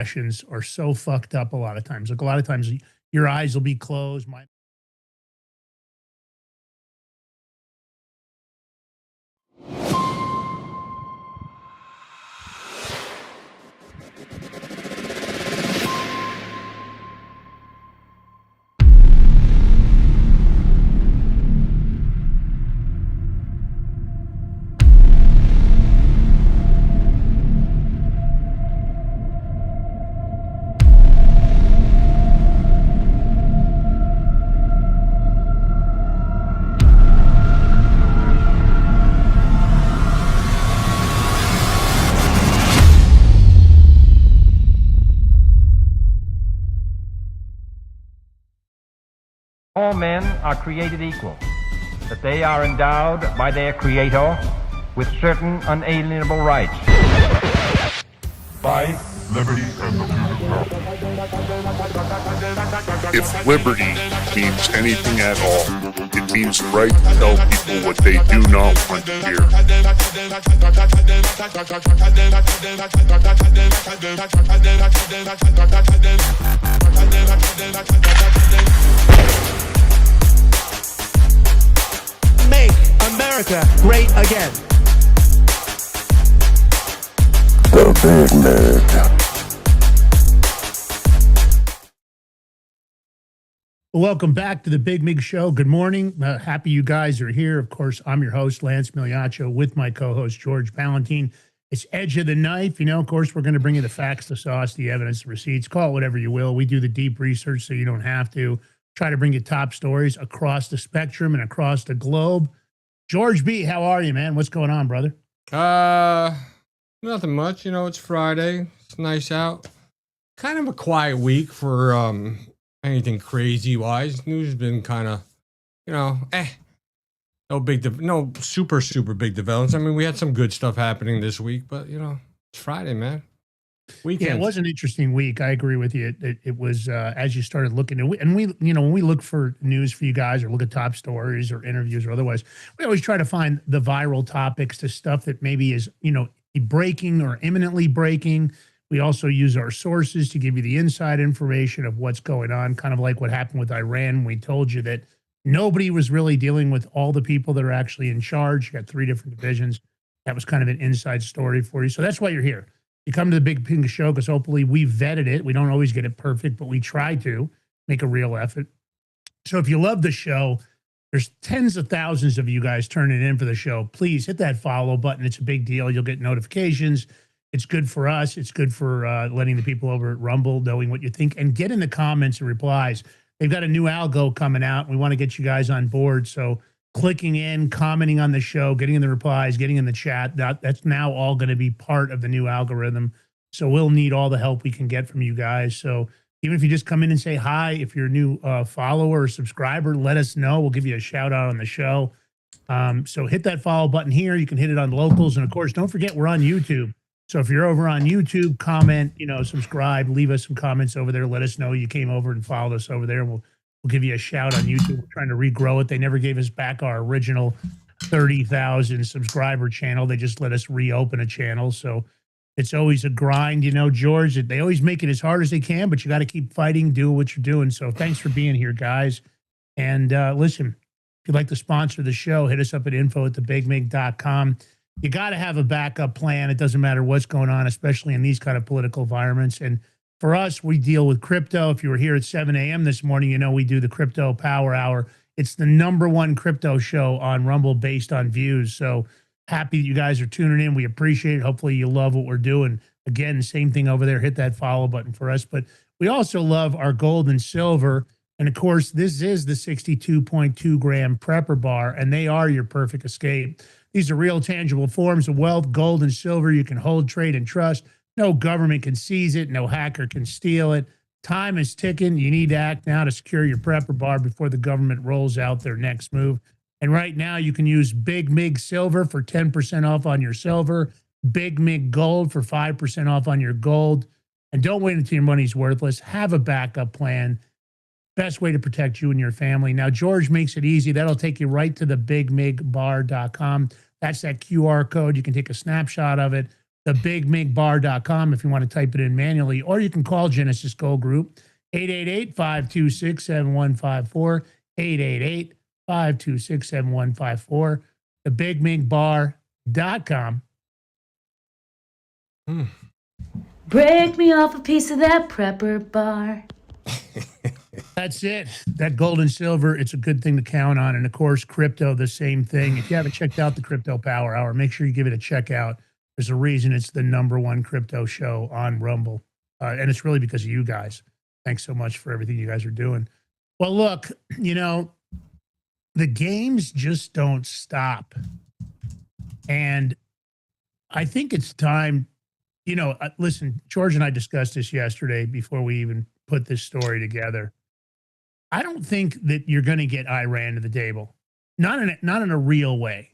sessions are so fucked up a lot of times. Like a lot of times your eyes will be closed. All men are created equal, that they are endowed by their Creator with certain unalienable rights. Life, liberty, and the If liberty means anything at all, it means the right to tell people what they do not want to hear. Make America great again. The Big Mig. Welcome back to the Big Mig Show. Good morning. Happy you guys are here. Of course, I'm your host, Lance Miliaccio, with my co-host, George Ballantyne. It's Edge of the Knife. You know, of course, we're going to bring you the facts, the sauce, the evidence, the receipts. Call it whatever you will. We do the deep research so you don't have to. Try to bring you top stories across the spectrum and across the globe. George B., how are you, man? What's going on, brother? Nothing much. You know, it's Friday. It's nice out. Kind of a quiet week for anything crazy wise. News has been kind of, no super big developments. I mean, we had some good stuff happening this week, but it's Friday, man. Weekend. Yeah, it was an interesting week. I agree with you. It was as you started looking at, and we, when we look for news for you guys or look at top stories or interviews or otherwise, we always try to find the viral topics to stuff that maybe is, breaking or imminently breaking. We also use our sources to give you the inside information of what's going on, kind of like what happened with Iran. We told you that nobody was really dealing with all the people that are actually in charge. You got 3 different divisions. That was kind of an inside story for you. So that's why you're here. You come to the Big Pink Show because hopefully we vetted it. We don't always get it perfect, but we try to make a real effort. So if you love the show, there's tens of thousands of you guys turning in for the show. Please hit that follow button. It's a big deal. You'll get notifications. It's good for us. It's good for letting the people over at Rumble knowing what you think. And get in the comments and replies. They've got a new algo coming out. We want to get you guys on board. So clicking in, commenting on the show, getting in the replies, getting in the chat, that's now all going to be part of the new algorithm. So we'll need all the help we can get from you guys. So even if you just come in and say hi, if you're a new follower or subscriber, let us know. We'll give you a shout out on the show. So hit that follow button here. You can hit it on locals. And of course, don't forget we're on YouTube. So if you're over on YouTube, comment, subscribe, leave us some comments over there. Let us know you came over and followed us over there. We'll give you a shout on YouTube. We're trying to regrow it. They never gave us back our original 30,000 subscriber channel. They just let us reopen a channel. So it's always a grind, George. They always make it as hard as they can, but you got to keep fighting, do what you're doing. So thanks for being here, guys. And listen, if you'd like to sponsor the show, hit us up at info@thebigmig.com. You got to have a backup plan. It doesn't matter what's going on, especially in these kind of political environments. And for us, we deal with crypto. If you were here at 7 a.m. this morning, we do the Crypto Power Hour. It's the #1 crypto show on Rumble based on views. So happy that you guys are tuning in. We appreciate it. Hopefully you love what we're doing. Again, same thing over there. Hit that follow button for us. But we also love our gold and silver. And of course, this is the 62.2 gram prepper bar, and they are your perfect escape. These are real tangible forms of wealth, gold and silver you can hold, trade, and trust. No government can seize it. No hacker can steal it. Time is ticking. You need to act now to secure your prepper bar before the government rolls out their next move. And right now, you can use Big Mig Silver for 10% off on your silver, Big Mig Gold for 5% off on your gold. And don't wait until your money's worthless. Have a backup plan. Best way to protect you and your family. Now, George makes it easy. That'll take you right to the bigmigbar.com. That's that QR code. You can take a snapshot of it. thebigminkbar.com if you want to type it in manually, or you can call Genesis Gold Group, 888-526-7154, 888-526-7154, thebigminkbar.com. Break me off a piece of that prepper bar. That's it. That gold and silver, it's a good thing to count on. And of course, crypto, the same thing. If you haven't checked out the Crypto Power Hour, make sure you give it a check out. There's a reason it's the #1 crypto show on Rumble. And it's really because of you guys. Thanks so much for everything you guys are doing. Well, look, the games just don't stop. And I think it's time, listen, George and I discussed this yesterday before we even put this story together. I don't think that you're going to get Iran to the table, not in a real way.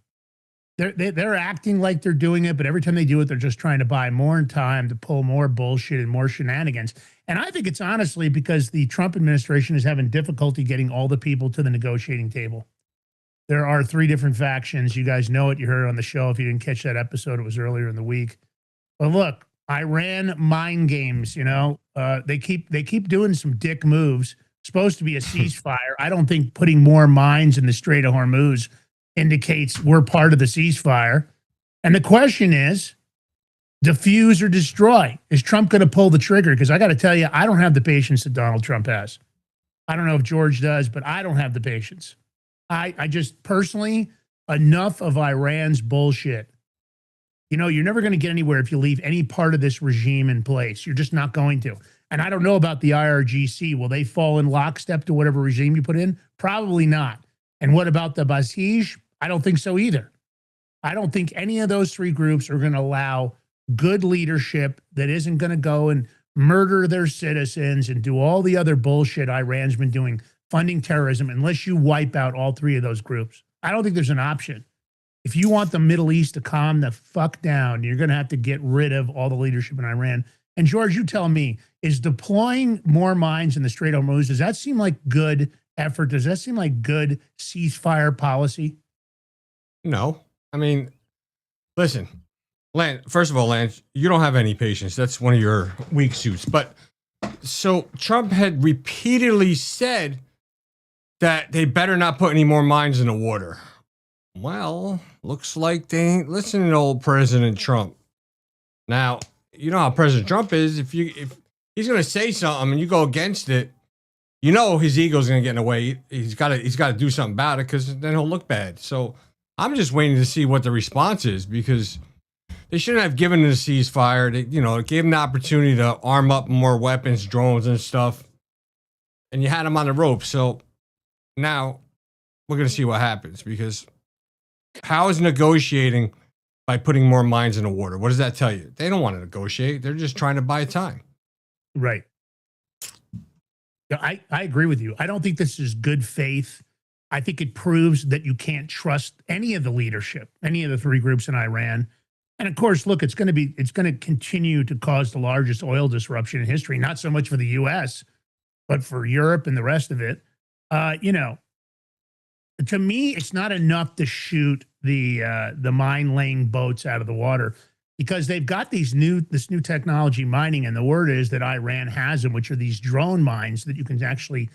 They're acting like they're doing it, but every time they do it, they're just trying to buy more time to pull more bullshit and more shenanigans. And I think it's honestly because the Trump administration is having difficulty getting all the people to the negotiating table. There are 3 different factions. You guys know it. You heard it on the show. If you didn't catch that episode, it was earlier in the week. But look, Iran mind games, they keep doing some dick moves. Supposed to be a ceasefire. I don't think putting more mines in the Strait of Hormuz indicates we're part of the ceasefire. And the question is, defuse or destroy? Is Trump going to pull the trigger? Because I got to tell you, I don't have the patience that Donald Trump has. I don't know if George does, but I don't have the patience. I just personally, enough of Iran's bullshit. You're never going to get anywhere if you leave any part of this regime in place. You're just not going to. And I don't know about the IRGC. Will they fall in lockstep to whatever regime you put in? Probably not. And what about the Basij? I don't think so either. I don't think any of those 3 groups are going to allow good leadership that isn't going to go and murder their citizens and do all the other bullshit Iran's been doing, funding terrorism, unless you wipe out all 3 of those groups. I don't think there's an option. If you want the Middle East to calm the fuck down, you're going to have to get rid of all the leadership in Iran. And George, you tell me, is deploying more mines in the Strait of Hormuz, does that seem like good effort? Does that seem like good ceasefire policy? No. I mean, listen, Lance, first of all, Lance, you don't have any patience. That's one of your weak suits. But so Trump had repeatedly said that they better not put any more mines in the water. Well, looks like they ain't listening to old President Trump. Now, you know how President Trump is. If he's going to say something and you go against it, his ego's going to get in the way. He's got to do something about it, because then he'll look bad. So I'm just waiting to see what the response is, because they shouldn't have given it a ceasefire. They, gave them the opportunity to arm up more weapons, drones and stuff, and you had them on the rope. So now we're going to see what happens, because how is negotiating by putting more mines in the water? What does that tell you? They don't want to negotiate. They're just trying to buy time. Right. Yeah, I agree with you. I don't think this is good faith. I think it proves that you can't trust any of the leadership, any of the 3 groups in Iran. And of course, look, it's going to continue to cause the largest oil disruption in history, not so much for the US, but for Europe and the rest of it. To me, it's not enough to shoot the mine-laying boats out of the water, because they've got this new technology mining, and the word is that Iran has them, which are these drone mines that you can actually,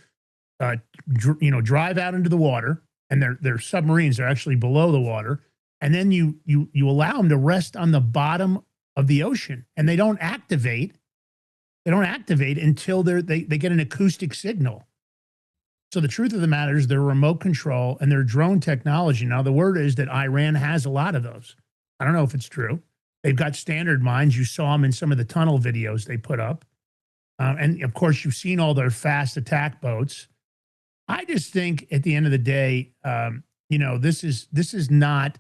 drive out into the water, and they're submarines. They're actually below the water, and then you allow them to rest on the bottom of the ocean, and they don't activate. They don't activate until they get an acoustic signal. So the truth of the matter is they're remote control and they're drone technology. Now, the word is that Iran has a lot of those. I don't know if it's true. They've got standard mines. You saw them in some of the tunnel videos they put up. And of course, you've seen all their fast attack boats. I just think at the end of the day, this is not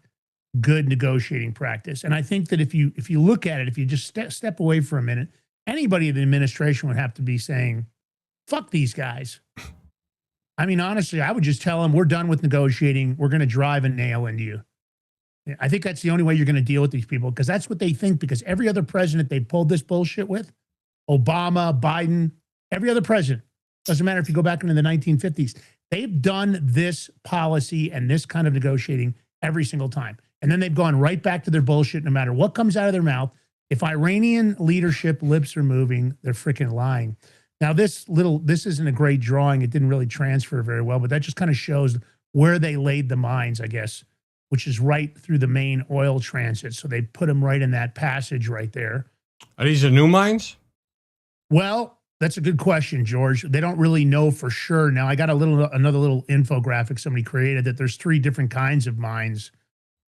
good negotiating practice. And I think that if you look at it, if you just step away for a minute, anybody in the administration would have to be saying, fuck these guys. I mean, honestly, I would just tell them, we're done with negotiating. We're going to drive a nail into you. I think that's the only way you're going to deal with these people, because that's what they think, because every other president they pulled this bullshit with, Obama, Biden, every other president, doesn't matter if you go back into the 1950s, they've done this policy and this kind of negotiating every single time. And then they've gone right back to their bullshit no matter what comes out of their mouth. If Iranian leadership lips are moving, they're freaking lying. Now, this isn't a great drawing. It didn't really transfer very well, but that just kind of shows where they laid the mines, I guess, which is right through the main oil transit. So they put them right in that passage right there. Are these the new mines? Well, that's a good question, George. They don't really know for sure. Now, I got another little infographic somebody created that there's 3 different kinds of mines.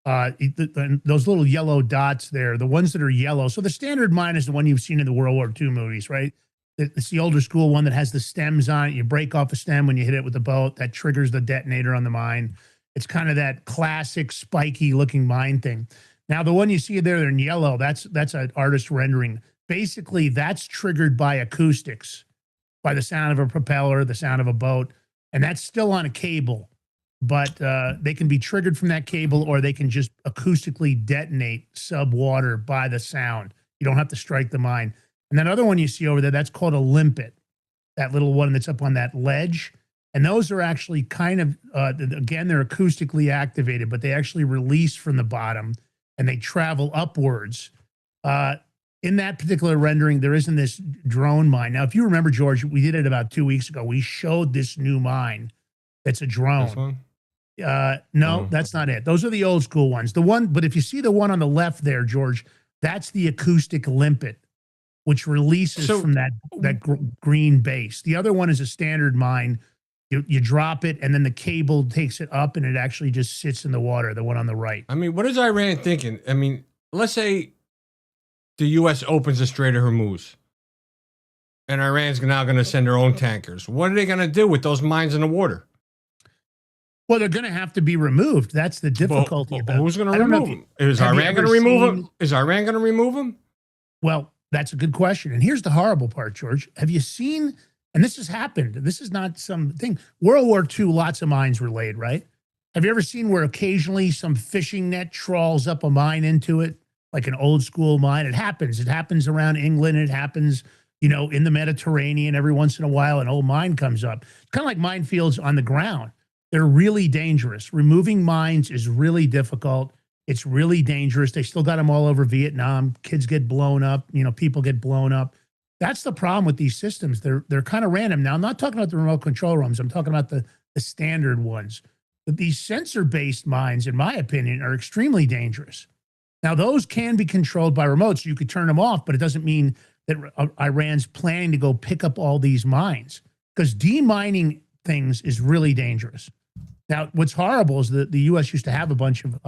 Those little yellow dots there, the ones that are yellow. So the standard mine is the one you've seen in the World War II movies, right? It's the older school one that has the stems on it. You break off a stem when you hit it with a boat. That triggers the detonator on the mine. It's kind of that classic spiky looking mine thing. Now, the one you see there in yellow, that's an artist rendering. Basically, that's triggered by acoustics, by the sound of a propeller, the sound of a boat, and that's still on a cable. But they can be triggered from that cable, or they can just acoustically detonate sub-water by the sound. You don't have to strike the mine. And that other one you see over there, that's called a limpet, that little one that's up on that ledge. And those are actually kind of, again, they're acoustically activated, but they actually release from the bottom and they travel upwards. In that particular rendering, there isn't this drone mine. Now, if you remember, George, we did it about 2 weeks ago. We showed this new mine that's a drone. This one? No, that's not it. Those are the old school ones. But if you see the one on the left there, George, that's the acoustic limpet, which releases from that green base. The other one is a standard mine. You drop it, and then the cable takes it up, and it actually just sits in the water, the one on the right. I mean, what is Iran thinking? I mean, let's say the U.S. opens the Strait of Hormuz, and Iran's now going to send their own tankers. What are they going to do with those mines in the water? Well, they're going to have to be removed. That's the difficulty about it. Who's going to remove them? Is Iran going to remove them? Is Iran going to remove them? Well, that's a good question. And here's the horrible part, George. Have you seen, and this has happened, this is not something, World War II, lots of mines were laid, right? Have you ever seen where occasionally some fishing net trawls up a mine into it, like an old school mine? It happens. It happens around England. It happens, in the Mediterranean. Every once in a while, an old mine comes up. It's kind of like minefields on the ground. They're really dangerous. Removing mines is really difficult. It's really dangerous. They still got them all over Vietnam. Kids get blown up. People get blown up. That's the problem with these systems. They're kind of random. Now, I'm not talking about the remote control rooms. I'm talking about the standard ones. But these sensor-based mines, in my opinion, are extremely dangerous. Now, those can be controlled by remotes. You could turn them off, but it doesn't mean that Iran's planning to go pick up all these mines, because demining things is really dangerous. Now, what's horrible is that the U.S. used to have a bunch of,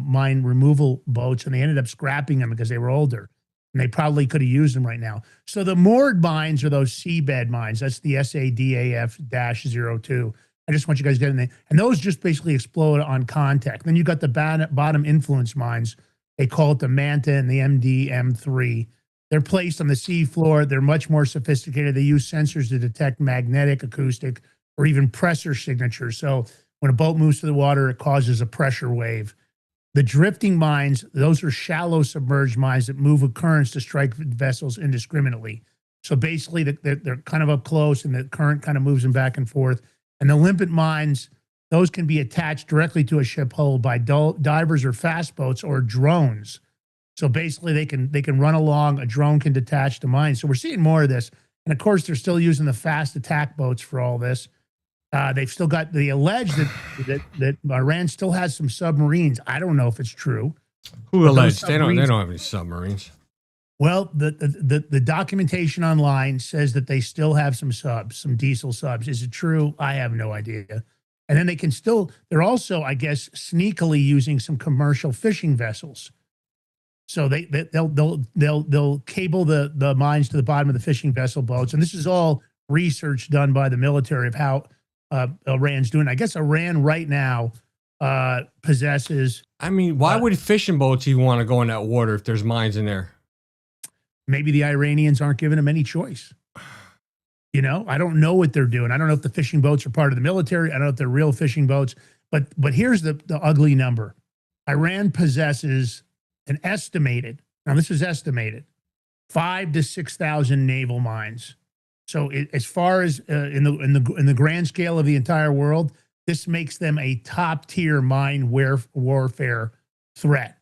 mine removal boats, and they ended up scrapping them because they were older, and they probably could have used them right now. So the moored mines are those seabed mines. That's the SADAF-02. I just want you guys to get in there. And those just basically explode on contact. Then you got the bottom influence mines. They call it the Manta and the MDM3. They're placed on the seafloor. They're much more sophisticated. They use sensors to detect magnetic, acoustic, or even pressure signatures. So when a boat moves to the water, it causes a pressure wave. The drifting mines, those are shallow submerged mines that move with currents to strike vessels indiscriminately. So basically, they're kind of up close, and the current kind of moves them back and forth. And the limpet mines, those can be attached directly to a ship hull by divers or fast boats or drones. So basically, they can run along. A drone can detach the mines. So we're seeing more of this. And of course, they're still using the fast attack boats for all this. They've still got the alleged that Iran still has some submarines. I don't know if it's true. Who alleged? They don't have any submarines. Well, the documentation online says that they still have some subs, some diesel subs. Is it true? I have no idea. And then they're also, I guess, sneakily using some commercial fishing vessels. So they'll cable the mines to the bottom of the fishing vessel boats. And this is all research done by the military of how Iran's doing. I guess Iran right now possesses. I mean, why would fishing boats even want to go in that water if there's mines in there? Maybe the Iranians aren't giving them any choice. I don't know what they're doing. I don't know if the fishing boats are part of the military. I don't know if they're real fishing boats. But here's the ugly number. Iran possesses an estimated, now this is estimated, 5,000 to 6,000 naval mines. So as far as in the grand scale of the entire world, this makes them a top tier mine warfare threat.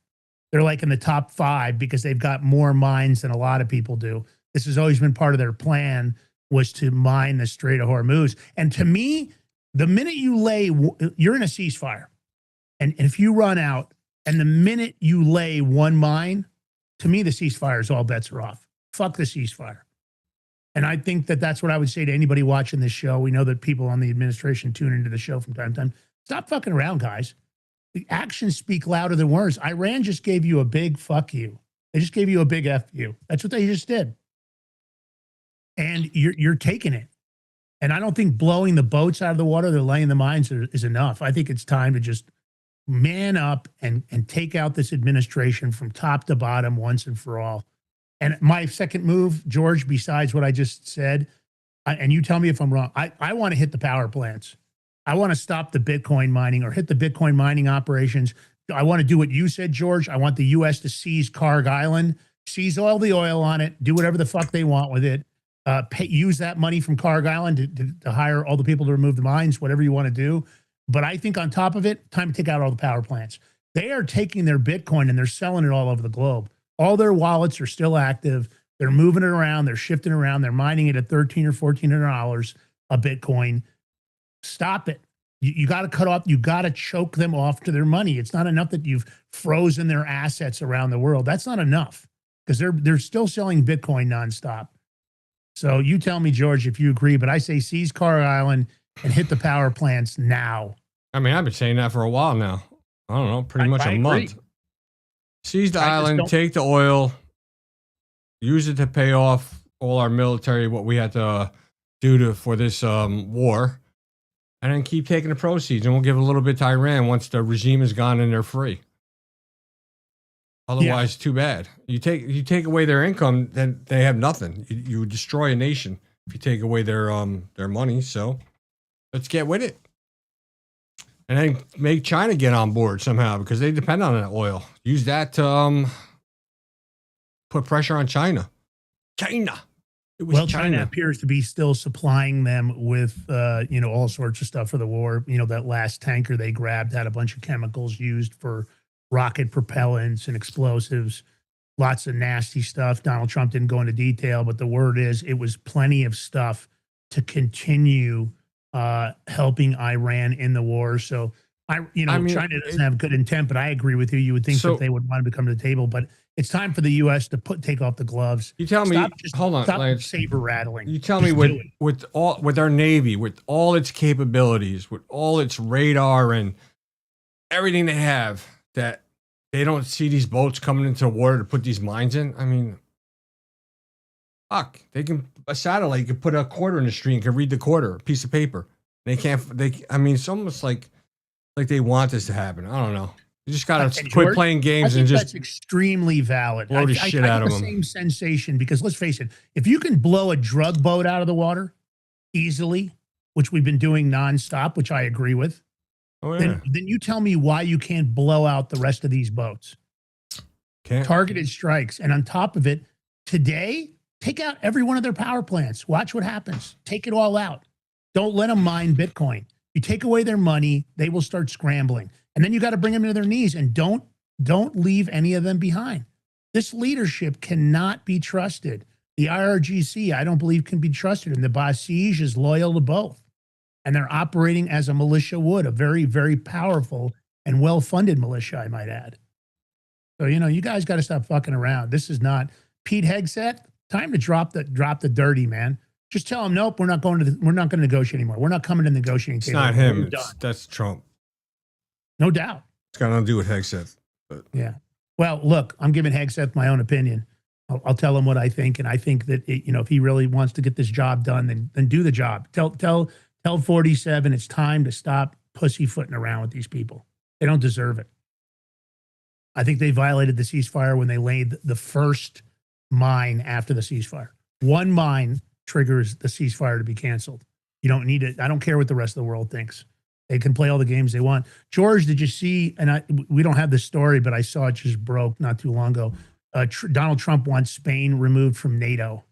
they're like in the top 5 because they've got more mines than a lot of people do. This has always been part of their plan, was to mine the Strait of Hormuz. And to me, the minute you're in a ceasefire, and if you run out, and the minute you lay one mine, to me, the ceasefire is all bets are off. Fuck the ceasefire. And I think that that's what I would say to anybody watching this show. We know that people on the administration tune into the show from time to time. Stop fucking around, guys. The actions speak louder than words. Iran just gave you a big fuck you. They just gave you a big F you. That's what they just did. And you're taking it. And I don't think blowing the boats out of the water, they're laying the mines is enough. I think it's time to just man up and take out this administration from top to bottom once and for all. And my second move, George, besides what I just said, and you tell me if I'm wrong, I want to hit the power plants. I want to stop the Bitcoin mining or hit the Bitcoin mining operations. I want to do what you said, George. I want the U.S. to seize Karg Island, seize all the oil on it, do whatever the fuck they want with it. Use that money from Karg Island to hire all the people to remove the mines, whatever you want to do. But I think on top of it, time to take out all the power plants. They are taking their Bitcoin and they're selling it all over the globe. All their wallets are still active. They're moving it around. They're shifting around. They're mining it at $1,300 or $1,400 a Bitcoin. Stop it. You got to cut off. You got to choke them off to their money. It's not enough that you've frozen their assets around the world. That's not enough because they're still selling Bitcoin nonstop. So you tell me, George, if you agree, but I say seize Karg Island and hit the power plants now. I mean, I've been saying that for a while now. I don't know, pretty much a month. Seize the island, take the oil, use it to pay off all our military, what we had to do for this war, and then keep taking the proceeds, and we'll give a little bit to Iran once the regime is gone and they're free. Otherwise, too bad. You take away their income, then they have nothing. You destroy a nation if you take away their money. So let's get with it. And then make China get on board somehow because they depend on that oil. Use that to put pressure on China. China. Well, China appears to be still supplying them with, all sorts of stuff for the war. That last tanker they grabbed had a bunch of chemicals used for rocket propellants and explosives, lots of nasty stuff. Donald Trump didn't go into detail, but the word is it was plenty of stuff to continue helping Iran in the war. So, China doesn't have good intent, but I agree with you. You would think that they would want to come to the table, but it's time for the U.S. to take off the gloves. You tell me, hold on, stop saber rattling. You tell me with our Navy, with all its capabilities, with all its radar and everything they have, that they don't see these boats coming into the water to put these mines in. I mean, fuck, a satellite, you can put a quarter in the stream, can read the quarter, a piece of paper. It's almost like they want this to happen. I don't know. You just got to quit playing games and just. That's extremely valid. Blow the shit out of them. Same sensation because let's face it, if you can blow a drug boat out of the water easily, which we've been doing nonstop, which I agree with, then you tell me why you can't blow out the rest of these boats. Targeted strikes. And on top of it, today, take out every one of their power plants. Watch what happens. Take it all out. Don't let them mine Bitcoin. You take away their money, they will start scrambling. And then you got to bring them to their knees and don't leave any of them behind. This leadership cannot be trusted. The IRGC, I don't believe, can be trusted. And the Basij is loyal to both. And they're operating as a militia would, a very, very powerful and well-funded militia, I might add. So, you guys got to stop fucking around. This is not Pete Hegseth. Time to drop the dirty, man. Just tell him, nope, we're not going to negotiate anymore. We're not coming to the negotiating table. It's not him. That's Trump. No doubt. It's got nothing to do with Hegseth. But. Yeah. Well, look, I'm giving Hegseth my own opinion. I'll tell him what I think, and I think that if he really wants to get this job done, then do the job. Tell 47 it's time to stop pussyfooting around with these people. They don't deserve it. I think they violated the ceasefire when they laid the first mine after the ceasefire. One mine triggers the ceasefire to be canceled. You don't need it. I don't care what the rest of the world thinks. They can play all the games they want. George, did you see, and we don't have the story, but I saw it just broke not too long ago. Donald Trump wants Spain removed from NATO.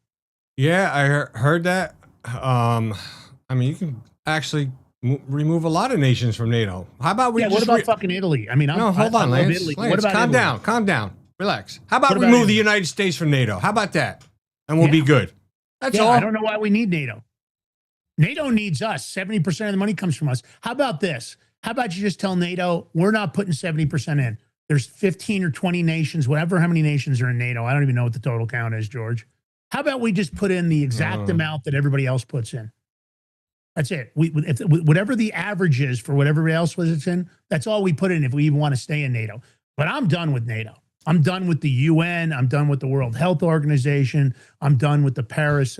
Yeah, I heard that. You can actually remove a lot of nations from NATO. How about we Yeah, just what about fucking Italy? I mean, no, hold on, I love Lance. Italy. Lance, What about calm Italy? calm down, relax. How about What about remove the Italy? United States from NATO? How about that? And we'll be Yeah. good. That's Yeah, all. I don't know why we need NATO. NATO needs us. 70% of the money comes from us. How about this? How about you just tell NATO, we're not putting 70% in. There's 15 or 20 nations, whatever, how many nations are in NATO. I don't even know what the total count is, George. How about we just put in the exact amount that everybody else puts in? That's it. Whatever the average is for whatever else was it's in, that's all we put in if we even want to stay in NATO. But I'm done with NATO. I'm done with the UN. I'm done with the World Health Organization. I'm done with the Paris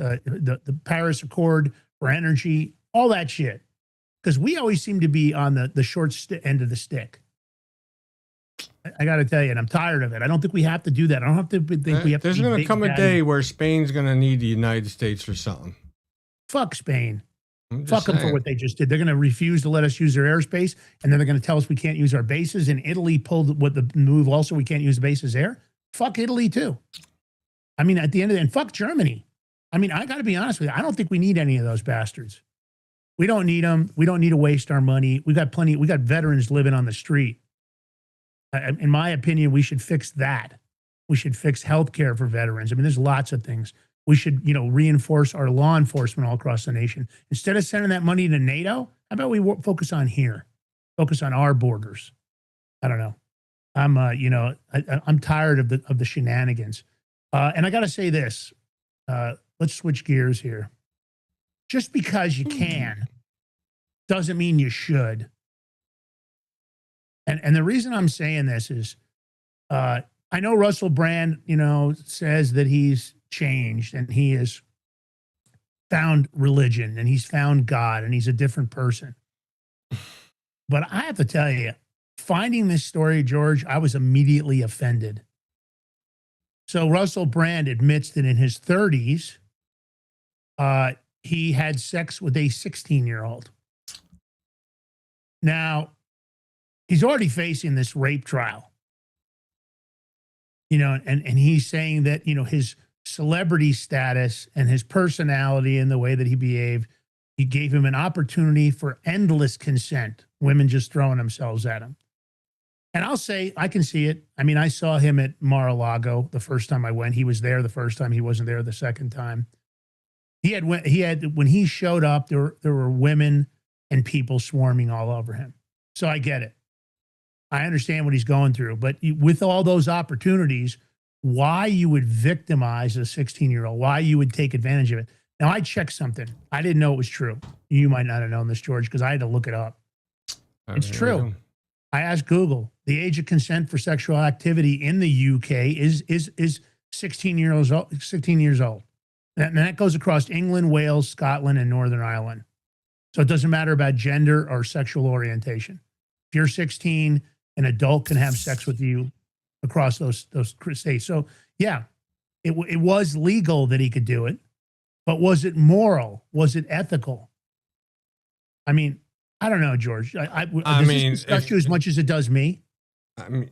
Paris Accord for energy, all that shit. Because we always seem to be on the short end of the stick. I got to tell you, and I'm tired of it. I don't think we have to do that. I don't have to think we have There's to. going to come a day where Spain's going to need the United States for something. Fuck Spain. I'm just Fuck them for saying. what they just did. They're going to refuse to let us use their airspace, and then they're going to tell us we can't use our bases. And Italy pulled what the move also, we can't use the bases there. Fuck Italy too. I mean, at the end of the day, and fuck Germany. I mean, I got to be honest with you. I don't think we need any of those bastards. We don't need them. We don't need to waste our money. We got plenty. We got veterans living on the street. In my opinion, we should fix that. We should fix healthcare for veterans. I mean, there's lots of things. We should, reinforce our law enforcement all across the nation. Instead of sending that money to NATO, how about we focus on here, focus on our borders? I don't know. I'm tired of the shenanigans. And I got to say this. Let's switch gears here. Just because you can doesn't mean you should. And the reason I'm saying this is, I know Russell Brand, says that he's changed and he has found religion and he's found God and he's a different person. But I have to tell you, finding this story, George, I was immediately offended. So Russell Brand admits that in his 30s, he had sex with a 16-year-old. Now, he's already facing this rape trial. And he's saying that, his celebrity status and his personality and the way that he behaved, he gave him an opportunity for endless consent, women just throwing themselves at him. And I'll say, I can see it. I mean, I saw him at Mar-a-Lago the first time I went. He was there the first time. He wasn't there the second time. When he showed up, there were women and people swarming all over him. So I get it. I understand what he's going through. But with all those opportunities, why you would victimize a 16-year-old, why you would take advantage of it. Now, I checked something. I didn't know it was true. You might not have known this, George, because I had to look it up. It's true. I asked Google. The age of consent for sexual activity in the UK is 16 years old. 16 years old. And that goes across England, Wales, Scotland, and Northern Ireland. So it doesn't matter about gender or sexual orientation. If you're 16, an adult can have sex with you across those states. So yeah, it was legal that he could do it, but was it moral? Was it ethical? I mean, I don't know, George. Does this disgust you as much as it does me? I mean,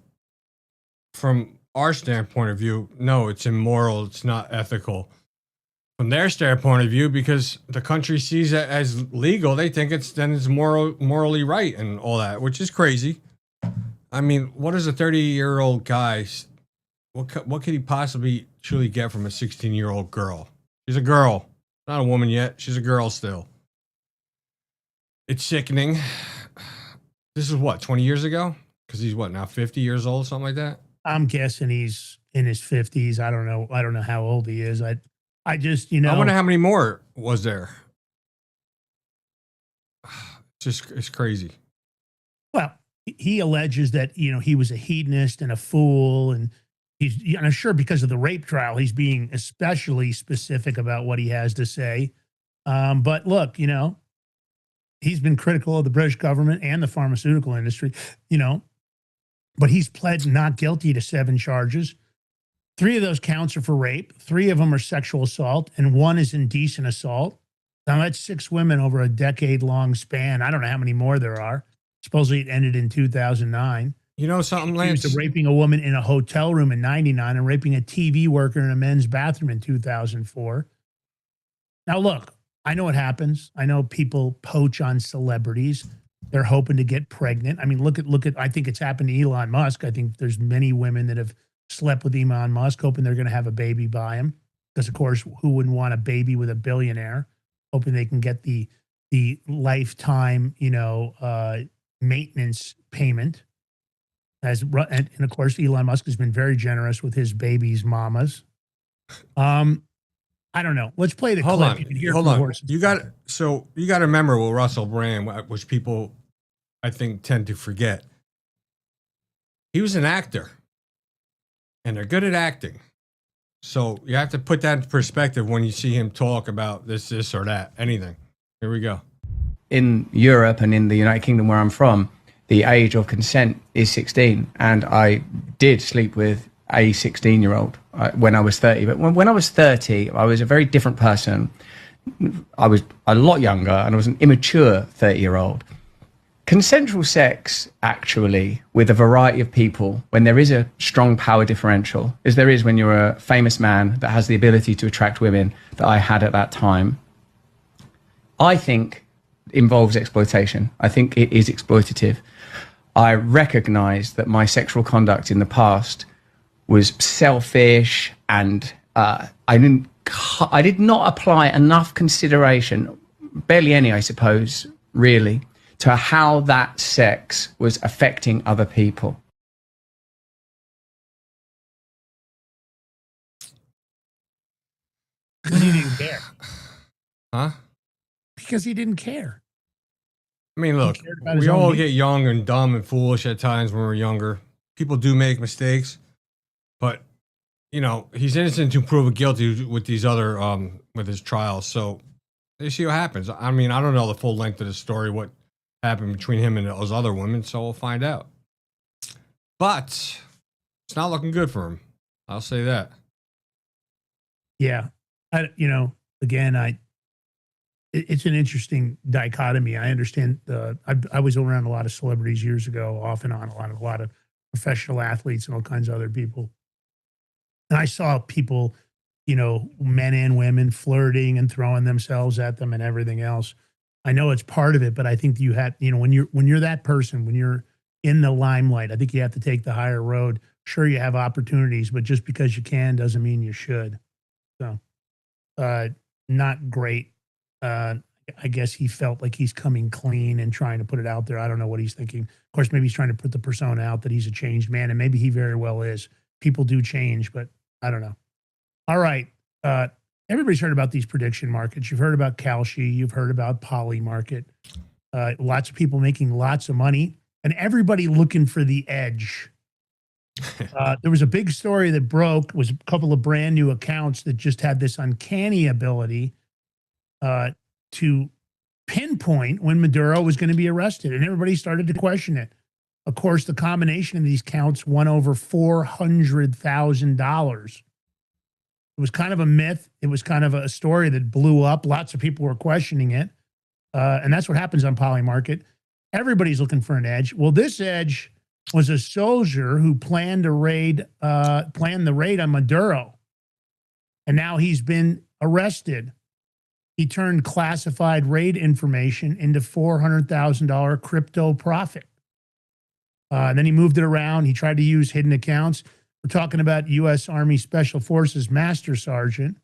from our standpoint of view, no, it's immoral. It's not ethical. From their standpoint of view, because the country sees it as legal, they think it's morally right and all that, which is crazy. I mean, what is a 30-year-old guy? What could he possibly truly get from a 16-year-old girl? She's a girl, not a woman yet. She's a girl still. It's sickening. This is what, 20 years ago? Because he's what, now 50 years old, something like that? I'm guessing he's in his 50s. I don't know. I don't know how old he is. I just, I wonder how many more was there. It's crazy. Well, he alleges that, he was a hedonist and a fool. And I'm sure because of the rape trial, he's being especially specific about what he has to say. But look, he's been critical of the British government and the pharmaceutical industry, but he's pled not guilty to 7 charges. 3 of those counts are for rape. 3 of them are sexual assault, and 1 is indecent assault. Now that's 6 women over a decade-long span. I don't know how many more there are. Supposedly it ended in 2009. You know something, Lance? He was raping a woman in a hotel room in 99 and raping a TV worker in a men's bathroom in 2004. Now look, I know it happens. I know people poach on celebrities. They're hoping to get pregnant. I mean, look at. I think it's happened to Elon Musk. I think there's many women that have slept with Elon Musk, hoping they're going to have a baby by him. Because of course, who wouldn't want a baby with a billionaire? Hoping they can get the lifetime, maintenance payment. And of course, Elon Musk has been very generous with his baby's mamas. I don't know. Let's play the Hold clip. on. You can hear Hold from the on. horses. You got to remember with Russell Brand, which people I think tend to forget. He was an actor, and they're good at acting. So you have to put that in perspective when you see him talk about this or that, anything. Here we go. In Europe and in the United Kingdom where I'm from, the age of consent is 16, and I did sleep with a 16-year-old when I was 30. But when I was 30, I was a very different person. I was a lot younger, and I was an immature 30-year-old. Consensual sex, actually, with a variety of people, when there is a strong power differential, as there is when you're a famous man that has the ability to attract women that I had at that time, I think involves exploitation. I think it is exploitative. I recognize that my sexual conduct in the past was selfish, and I did not apply enough consideration, barely any, I suppose, really, to how that sex was affecting other people. Because he didn't care. Huh? Because he didn't care. I mean, look, cared about his we own all needs. get young and dumb and foolish at times when we're younger. People do make mistakes, but he's innocent to prove guilty with these other with his trials. So they see what happens. I mean, I don't know the full length of the story, what happened between him and those other women, so we'll find out. But it's not looking good for him. I'll say that. Yeah. It's an interesting dichotomy. I understand. I was around a lot of celebrities years ago, off and on, a lot of professional athletes and all kinds of other people. And I saw people, men and women flirting and throwing themselves at them and everything else. I know it's part of it, but I think you have, when you're that person, when you're in the limelight, I think you have to take the higher road. Sure, you have opportunities, but just because you can doesn't mean you should. So, not great. I guess he felt like he's coming clean and trying to put it out there. I don't know what he's thinking. Of course, maybe he's trying to put the persona out that he's a changed man, and maybe he very well is. People do change, but I don't know. All right. Everybody's heard about these prediction markets. You've heard about Kalshi. You've heard about Poly Market. Lots of people making lots of money, and everybody looking for the edge. There was a big story that broke, was a couple of brand new accounts that just had this uncanny ability to pinpoint when Maduro was going to be arrested, and everybody started to question it. Of course, the combination of these counts won over $400,000. It was kind of a myth. It was kind of a story that blew up. Lots of people were questioning it, and that's what happens on Poly Market. Everybody's looking for an edge. Well, this edge was a soldier who planned the raid on Maduro, and now he's been arrested. He turned classified raid information into $400,000 crypto profit. Then he moved it around. He tried to use hidden accounts. We're talking about U.S. Army Special Forces Master Sergeant.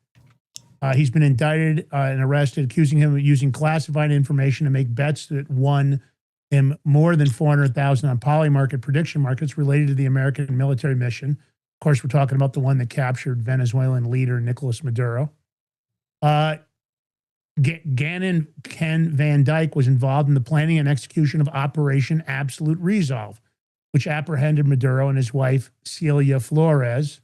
He's been indicted and arrested, accusing him of using classified information to make bets that won him more than $400,000 on Poly Market prediction markets related to the American military mission. Of course, we're talking about the one that captured Venezuelan leader Nicolas Maduro. Gannon Ken Van Dyke was involved in the planning and execution of Operation Absolute Resolve, which apprehended Maduro and his wife, Celia Flores.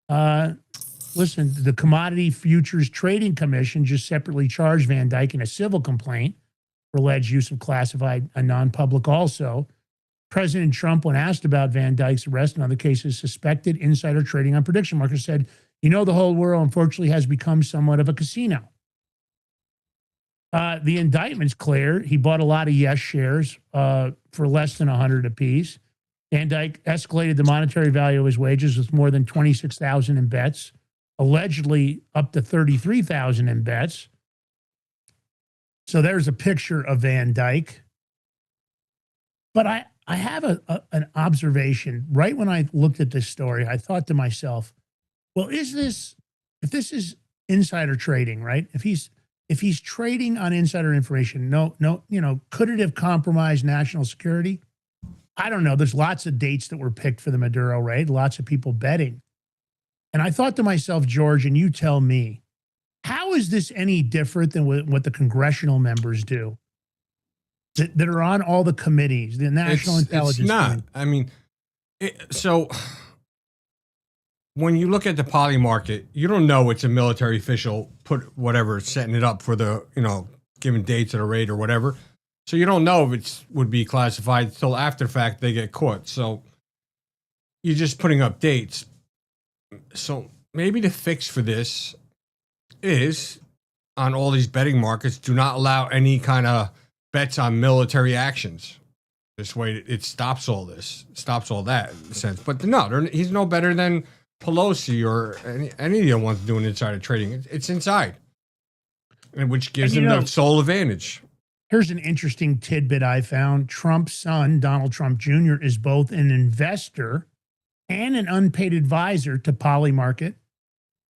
Listen, the Commodity Futures Trading Commission just separately charged Van Dyke in a civil complaint for alleged use of classified and non-public also. President Trump, when asked about Van Dyke's arrest and other cases, suspected insider trading on prediction markets, said, the whole world, unfortunately, has become somewhat of a casino. The indictment's clear. He bought a lot of Yes shares for less than 100 apiece. Van Dyke escalated the monetary value of his wages with more than $26,000 in bets, allegedly up to $33,000 in bets. So there's a picture of Van Dyke. But I have an observation. Right when I looked at this story, I thought to myself, well, if this is insider trading, right? If he's trading on insider information, no, could it have compromised national security? I don't know. There's lots of dates that were picked for the Maduro raid, lots of people betting. And I thought to myself, George, and you tell me, how is this any different than what the congressional members do that are on all the committees, the National Intelligence It's not. Committee? I mean, so when you look at the poly market, you don't know it's a military official setting it up for the, giving dates at a raid or whatever. So you don't know if it would be classified until after the fact they get caught. So you're just putting up dates. So maybe the fix for this is on all these betting markets, do not allow any kind of bets on military actions. This way it stops all this, stops all that in a sense. But no, he's no better than Pelosi or any of the ones doing insider trading. It's inside, which gives him the sole advantage. Here's an interesting tidbit I found. Trump's son, Donald Trump Jr., is both an investor and an unpaid advisor to Polymarket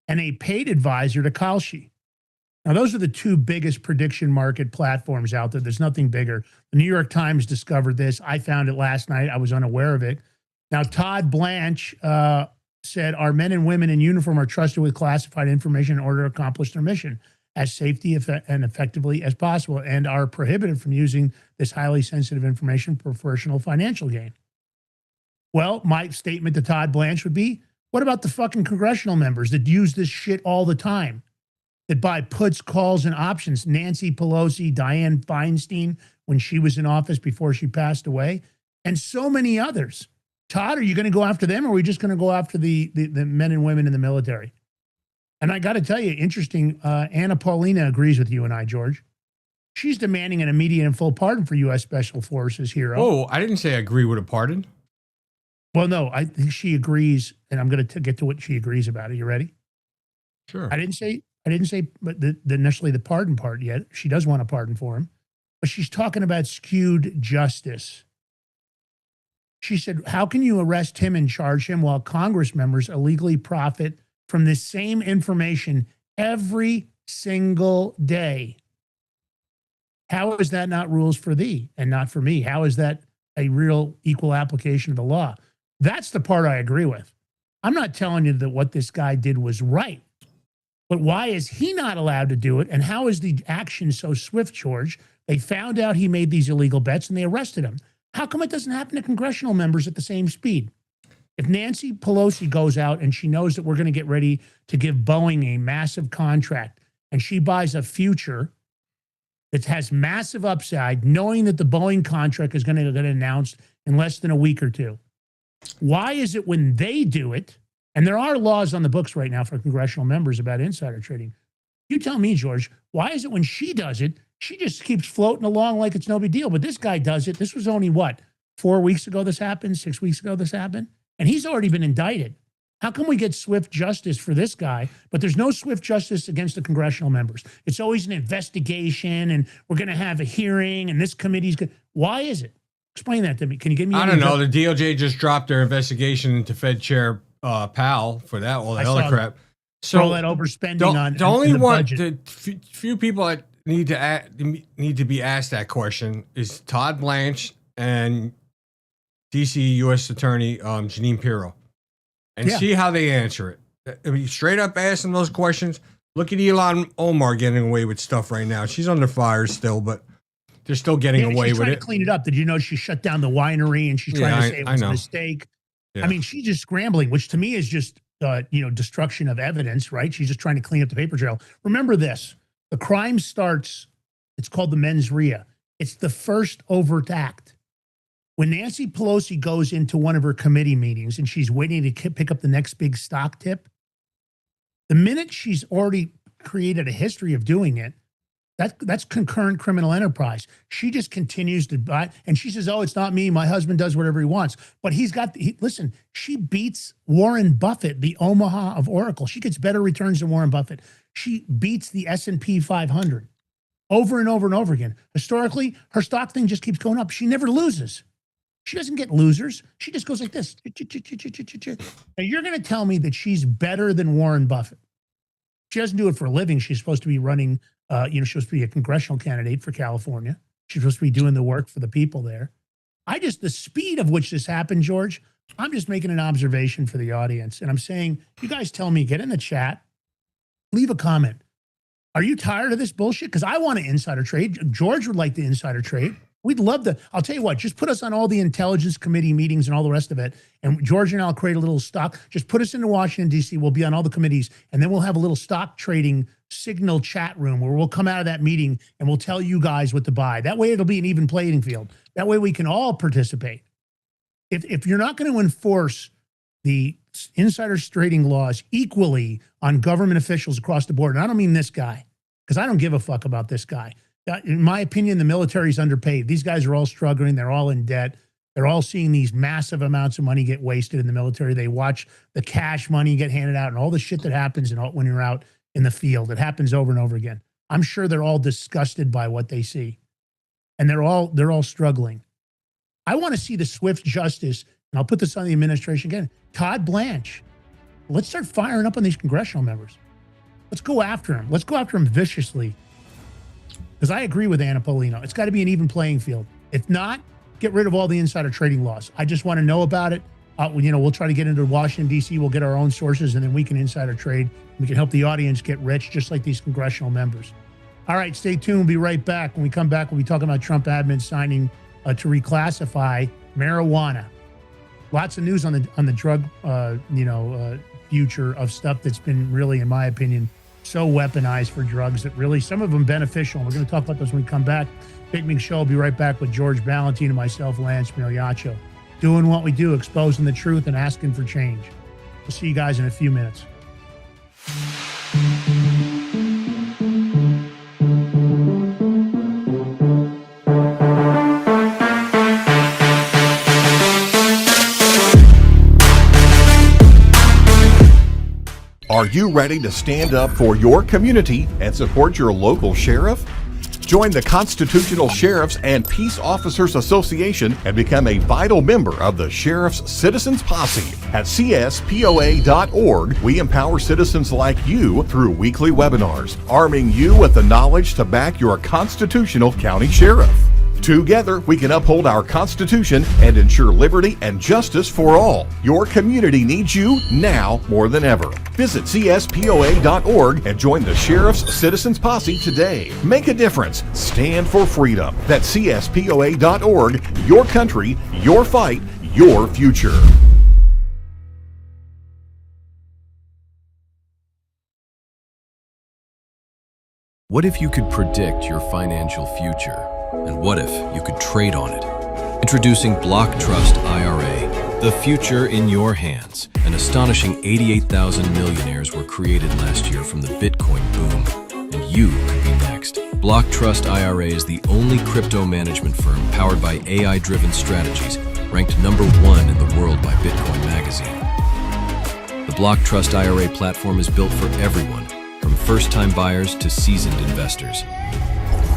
and a paid advisor to Kalshi. Now, those are the two biggest prediction market platforms out there. There's nothing bigger. The New York Times discovered this. I found it last night. I was unaware of it. Now, Todd Blanche said, our men and women in uniform are trusted with classified information in order to accomplish their mission as safely and effectively as possible, and are prohibited from using this highly sensitive information for personal financial gain. Well, my statement to Todd Blanche would be, what about the fucking congressional members that use this shit all the time, that buy puts, calls, and options? Nancy Pelosi, Dianne Feinstein, when she was in office before she passed away, and so many others. Todd, are you going to go after them, or are we just going to go after the men and women in the military? And I got to tell you, interesting, Anna Paulina agrees with you and I, George. She's demanding an immediate and full pardon for U.S. Special Forces hero. Oh, I didn't say I agree with a pardon. Well, no, I think she agrees, and I'm going to get to what she agrees about. Are you ready? Sure. I didn't say but initially the pardon part yet. She does want a pardon for him, but she's talking about skewed justice. She said, how can you arrest him and charge him while Congress members illegally profit from this same information every single day? How is that not rules for thee and not for me? How is that a real equal application of the law? That's the part I agree with. I'm not telling you that what this guy did was right, but why is he not allowed to do it? And how is the action so swift, George? They found out he made these illegal bets and they arrested him. How come it doesn't happen to congressional members at the same speed? If Nancy Pelosi goes out and she knows that we're going to get ready to give Boeing a massive contract, and she buys a future that has massive upside, knowing that the Boeing contract is going to get announced in less than a week or two, why is it when they do it, and there are laws on the books right now for congressional members about insider trading, you tell me, George, why is it when she does it, she just keeps floating along like it's no big deal, but this guy does it. This was only, 4 weeks ago this happened, 6 weeks ago this happened? And he's already been indicted. How come we get swift justice for this guy, but there's no swift justice against the congressional members? It's always an investigation, and we're going to have a hearing, and this committee's good. Why is it? Explain that to me. Can you give me? I don't know. The DOJ just dropped their investigation into Fed Chair Powell for that, all that other crap. So all that overspending on the only one, budget. the few people that need to be asked that question is Todd Blanche and DC U.S. Attorney Janine Pirro, and see how they answer it. I mean, straight up ask them those questions. Look at Elon Omar getting away with stuff right now. She's under fire still, but they're still getting away with it. To clean it up. Did you know she shut down the winery and she's trying to say it was a mistake? Yeah. I mean, she's just scrambling, which to me is just destruction of evidence, right? She's just trying to clean up the paper trail. Remember this: the crime starts. It's called the mens rea. It's the first overt act. When Nancy Pelosi goes into one of her committee meetings and she's waiting to pick up the next big stock tip, the minute she's already created a history of doing it, that's concurrent criminal enterprise. She just continues to buy, and she says, oh, it's not me. My husband does whatever he wants. But listen, she beats Warren Buffett, the Omaha of Oracle. She gets better returns than Warren Buffett. She beats the S&P 500. over and over and over again. Historically, her stock thing just keeps going up. She never loses. She doesn't get losers. She just goes like this. Now you're going to tell me that she's better than Warren Buffett. She doesn't do it for a living. She's supposed to be running, she's supposed to be a congressional candidate for California. She's supposed to be doing the work for the people there. The speed of which this happened, George, I'm just making an observation for the audience. And I'm saying, you guys tell me, get in the chat, leave a comment. Are you tired of this bullshit? Because I want to insider trade. George would like the insider trade. We'd love to. I'll tell you what, just put us on all the intelligence committee meetings and all the rest of it. And George and I'll create a little stock. Just put us into Washington, D.C. We'll be on all the committees. And then we'll have a little stock trading signal chat room where we'll come out of that meeting and we'll tell you guys what to buy. That way it'll be an even playing field. That way we can all participate. If you're not going to enforce the insider trading laws equally on government officials across the board, and I don't mean this guy, because I don't give a fuck about this guy. In my opinion, the military is underpaid. These guys are all struggling. They're all in debt. They're all seeing these massive amounts of money get wasted in the military. They watch the cash money get handed out and all the shit that happens when you're out in the field. It happens over and over again. I'm sure they're all disgusted by what they see. And they're all struggling. I want to see the swift justice, and I'll put this on the administration again. Todd Blanche. Let's start firing up on these congressional members. Let's go after him. Let's go after him viciously. Because I agree with Anna Polino. It's got to be an even playing field. If not, get rid of all the insider trading laws. I just want to know about it. We'll try to get into Washington, D.C. We'll get our own sources, and then we can insider trade. We can help the audience get rich, just like these congressional members. All right, stay tuned. We'll be right back. When we come back, we'll be talking about Trump admin signing to reclassify marijuana. Lots of news on the drug, future of stuff that's been really, in my opinion, so weaponized for drugs that really, some of them beneficial. We're going to talk about those when we come back. Big Mig Show will be right back with George Ballantine and myself, Lance Migliaccio, doing what we do, exposing the truth and asking for change. We'll see you guys in a few minutes. Are you ready to stand up for your community and support your local sheriff? Join the Constitutional Sheriffs and Peace Officers Association and become a vital member of the Sheriff's Citizens Posse. At CSPOA.org, we empower citizens like you through weekly webinars, arming you with the knowledge to back your constitutional county sheriff. Together, we can uphold our Constitution and ensure liberty and justice for all. Your community needs you now more than ever. Visit CSPOA.org and join the Sheriff's Citizens Posse today. Make a difference. Stand for freedom. That's CSPOA.org. Your country, your fight, your future. What if you could predict your financial future? And what if you could trade on it? Introducing Block Trust IRA, the future in your hands. An astonishing 88,000 millionaires were created last year from the Bitcoin boom, and you could be next. Block Trust IRA is the only crypto management firm powered by AI-driven strategies, ranked #1 in the world by Bitcoin Magazine. The Block Trust IRA platform is built for everyone, from first-time buyers to seasoned investors.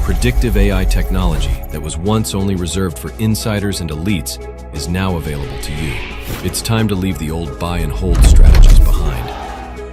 Predictive AI technology that was once only reserved for insiders and elites is now available to you. It's time to leave the old buy and hold strategies behind.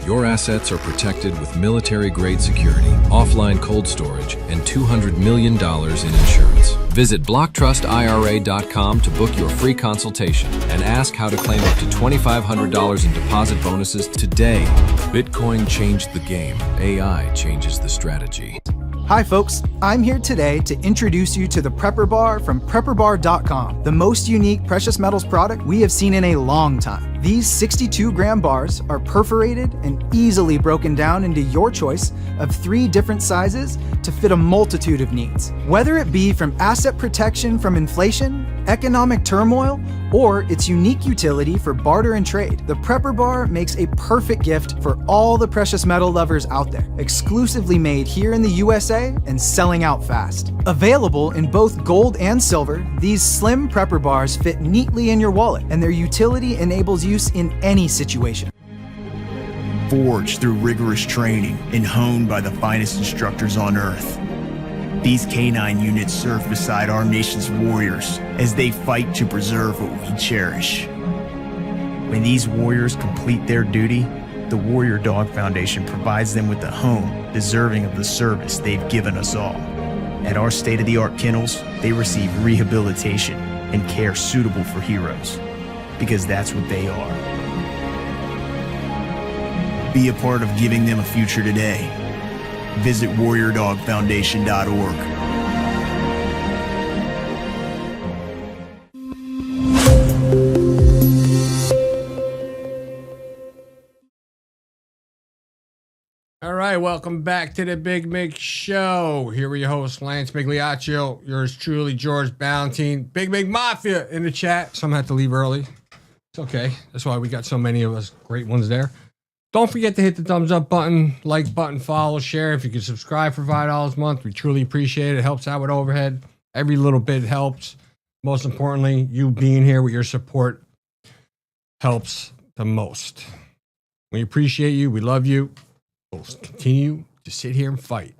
Your assets are protected with military-grade security, offline cold storage, and $200 million in insurance. Visit BlockTrustIRA.com to book your free consultation and ask how to claim up to $2,500 in deposit bonuses today. Bitcoin changed the game. AI changes the strategy. Hi folks, I'm here today to introduce you to the Prepper Bar from PrepperBar.com, the most unique precious metals product we have seen in a long time. These 62-gram bars are perforated and easily broken down into your choice of 3 different sizes to fit a multitude of needs. Whether it be from asset protection from inflation, economic turmoil, or its unique utility for barter and trade, the Prepper Bar makes a perfect gift for all the precious metal lovers out there. Exclusively made here in the USA and selling out fast. Available in both gold and silver, these slim Prepper Bars fit neatly in your wallet, and their utility enables use in any situation. Forged through rigorous training and honed by the finest instructors on earth. These canine units serve beside our nation's warriors as they fight to preserve what we cherish. When these warriors complete their duty, the Warrior Dog Foundation provides them with a home deserving of the service they've given us all. At our state-of-the-art kennels, they receive rehabilitation and care suitable for heroes, because that's what they are. Be a part of giving them a future today. Visit warriordogfoundation.org. All right, welcome back to the Big Mig Show. Here are your hosts, Lance Migliaccio, yours truly, George Ballantine, Big Mig Mafia in the chat. Some had to leave early. It's okay. That's why we got so many of us great ones there. Don't forget to hit the thumbs up button, like button, follow, share. If you can subscribe for $5 a month, we truly appreciate it. It helps out with overhead. Every little bit helps. Most importantly, you being here with your support helps the most. We appreciate you. We love you. We'll continue to sit here and fight.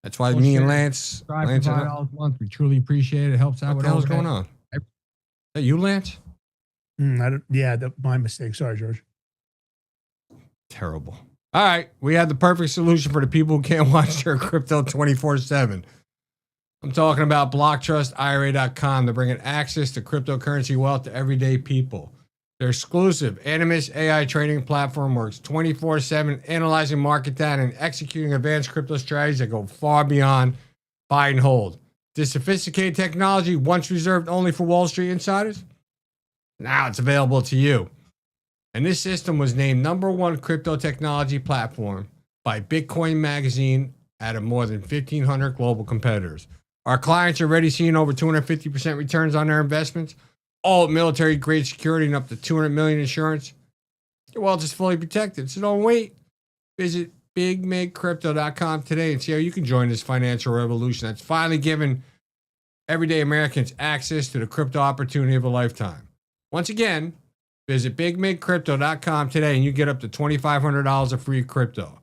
That's why me and Lance. Subscribe for $5 a month. We truly appreciate it. It helps out What with the hell's overhead. going on? Is that you, Lance? My mistake. Sorry, George. Terrible. All right. We have the perfect solution for the people who can't watch their crypto 24/7. I'm talking about BlockTrustIRA.com. They're bringing access to cryptocurrency wealth to everyday people. Their exclusive Animus AI trading platform works 24/7, analyzing market data and executing advanced crypto strategies that go far beyond buy and hold. This sophisticated technology, once reserved only for Wall Street insiders, now it's available to you. And this system was named #1 crypto technology platform by Bitcoin Magazine out of more than 1,500 global competitors. Our clients are already seeing over 250% returns on their investments, all military-grade security and up to $200 million insurance. Your wealth is fully protected, so don't wait. Visit BigMigCrypto.com today and see how you can join this financial revolution that's finally given everyday Americans access to the crypto opportunity of a lifetime. Once again, visit BigMigCrypto.com today and you get up to $2,500 of free crypto.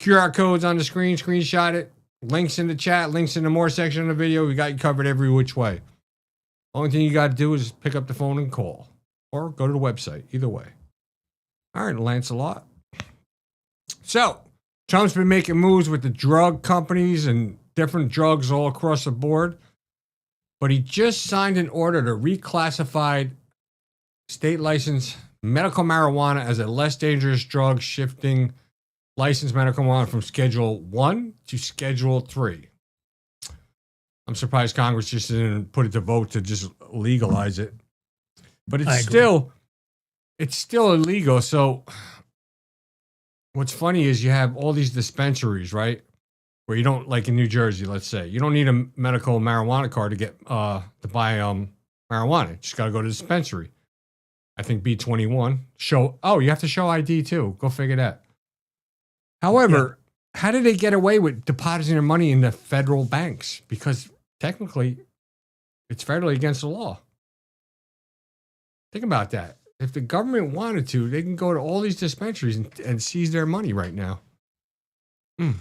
QR codes on the screen, screenshot it. Links in the chat, links in the more section of the video. We got you covered every which way. Only thing you got to do is pick up the phone and call or go to the website. Either way. All right, Lancelot. So, Trump's been making moves with the drug companies and different drugs all across the board. But he just signed an order to reclassify state licensed medical marijuana as a less dangerous drug, shifting licensed medical marijuana from Schedule 1 to Schedule 3. I'm surprised Congress just didn't put it to vote to just legalize it. But it's still illegal. So what's funny is you have all these dispensaries, right? Where you don't, like in New Jersey, let's say, you don't need a medical marijuana card to get to buy marijuana. You just got to go to the dispensary. I think B21 you have to show ID too. Go figure that. However, how did they get away with depositing their money in the federal banks? Because technically, it's federally against the law. Think about that. If the government wanted to, they can go to all these dispensaries and seize their money right now. I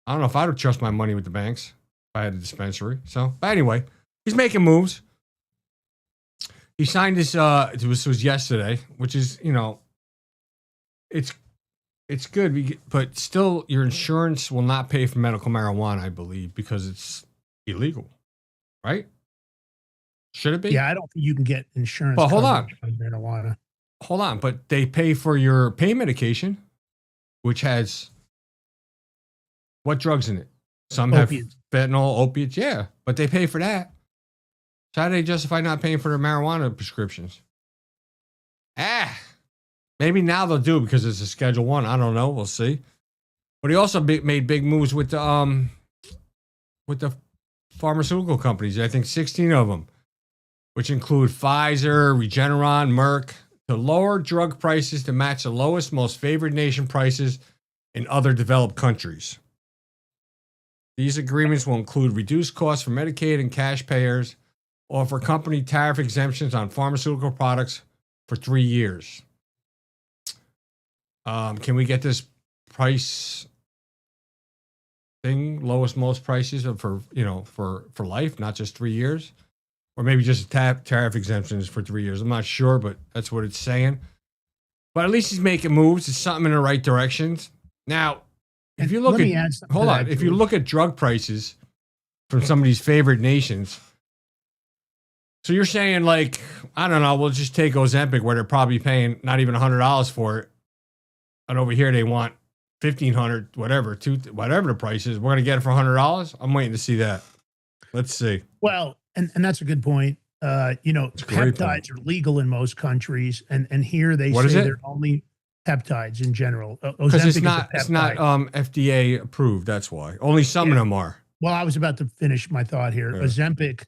don't know if I would trust my money with the banks if I had a dispensary. So, but anyway, he's making moves. He signed this. This was yesterday, which is, it's good, but still, your insurance will not pay for medical marijuana, I believe, because it's illegal, right? Should it be? Yeah, I don't think you can get insurance. But hold on. Marijuana. Hold on, but they pay for your pain medication, which has what drugs in it? Some Opiates. have fentanyl, opiates, yeah, but they pay for that. So how do they justify not paying for their marijuana prescriptions? Maybe now they'll do because it's a Schedule 1. I don't know. We'll see. But he also made big moves with the pharmaceutical companies. I think 16 of them, which include Pfizer, Regeneron, Merck, to lower drug prices to match the lowest, most favored nation prices in other developed countries. These agreements will include reduced costs for Medicaid and cash payers, offer company tariff exemptions on pharmaceutical products for 3 years. Can we get this price thing, lowest most prices for life, not just 3 years, or maybe just tariff exemptions for 3 years. I'm not sure, but that's what it's saying. But at least he's making moves. It's something in the right direction. Now, if you look if you look at drug prices from some of these favored nations, so you're saying, like, I don't know, we'll just take Ozempic where they're probably paying not even $100 for it, and over here they want $1,500, whatever the price is. We're gonna get it for $100. I'm waiting to see that. Let's see. Well, and that's a good point. Peptides are legal in most countries, and here they say they're only peptides in general. Because it's not FDA approved. That's why only some of them are. Well, I was about to finish my thought here. Yeah. Ozempic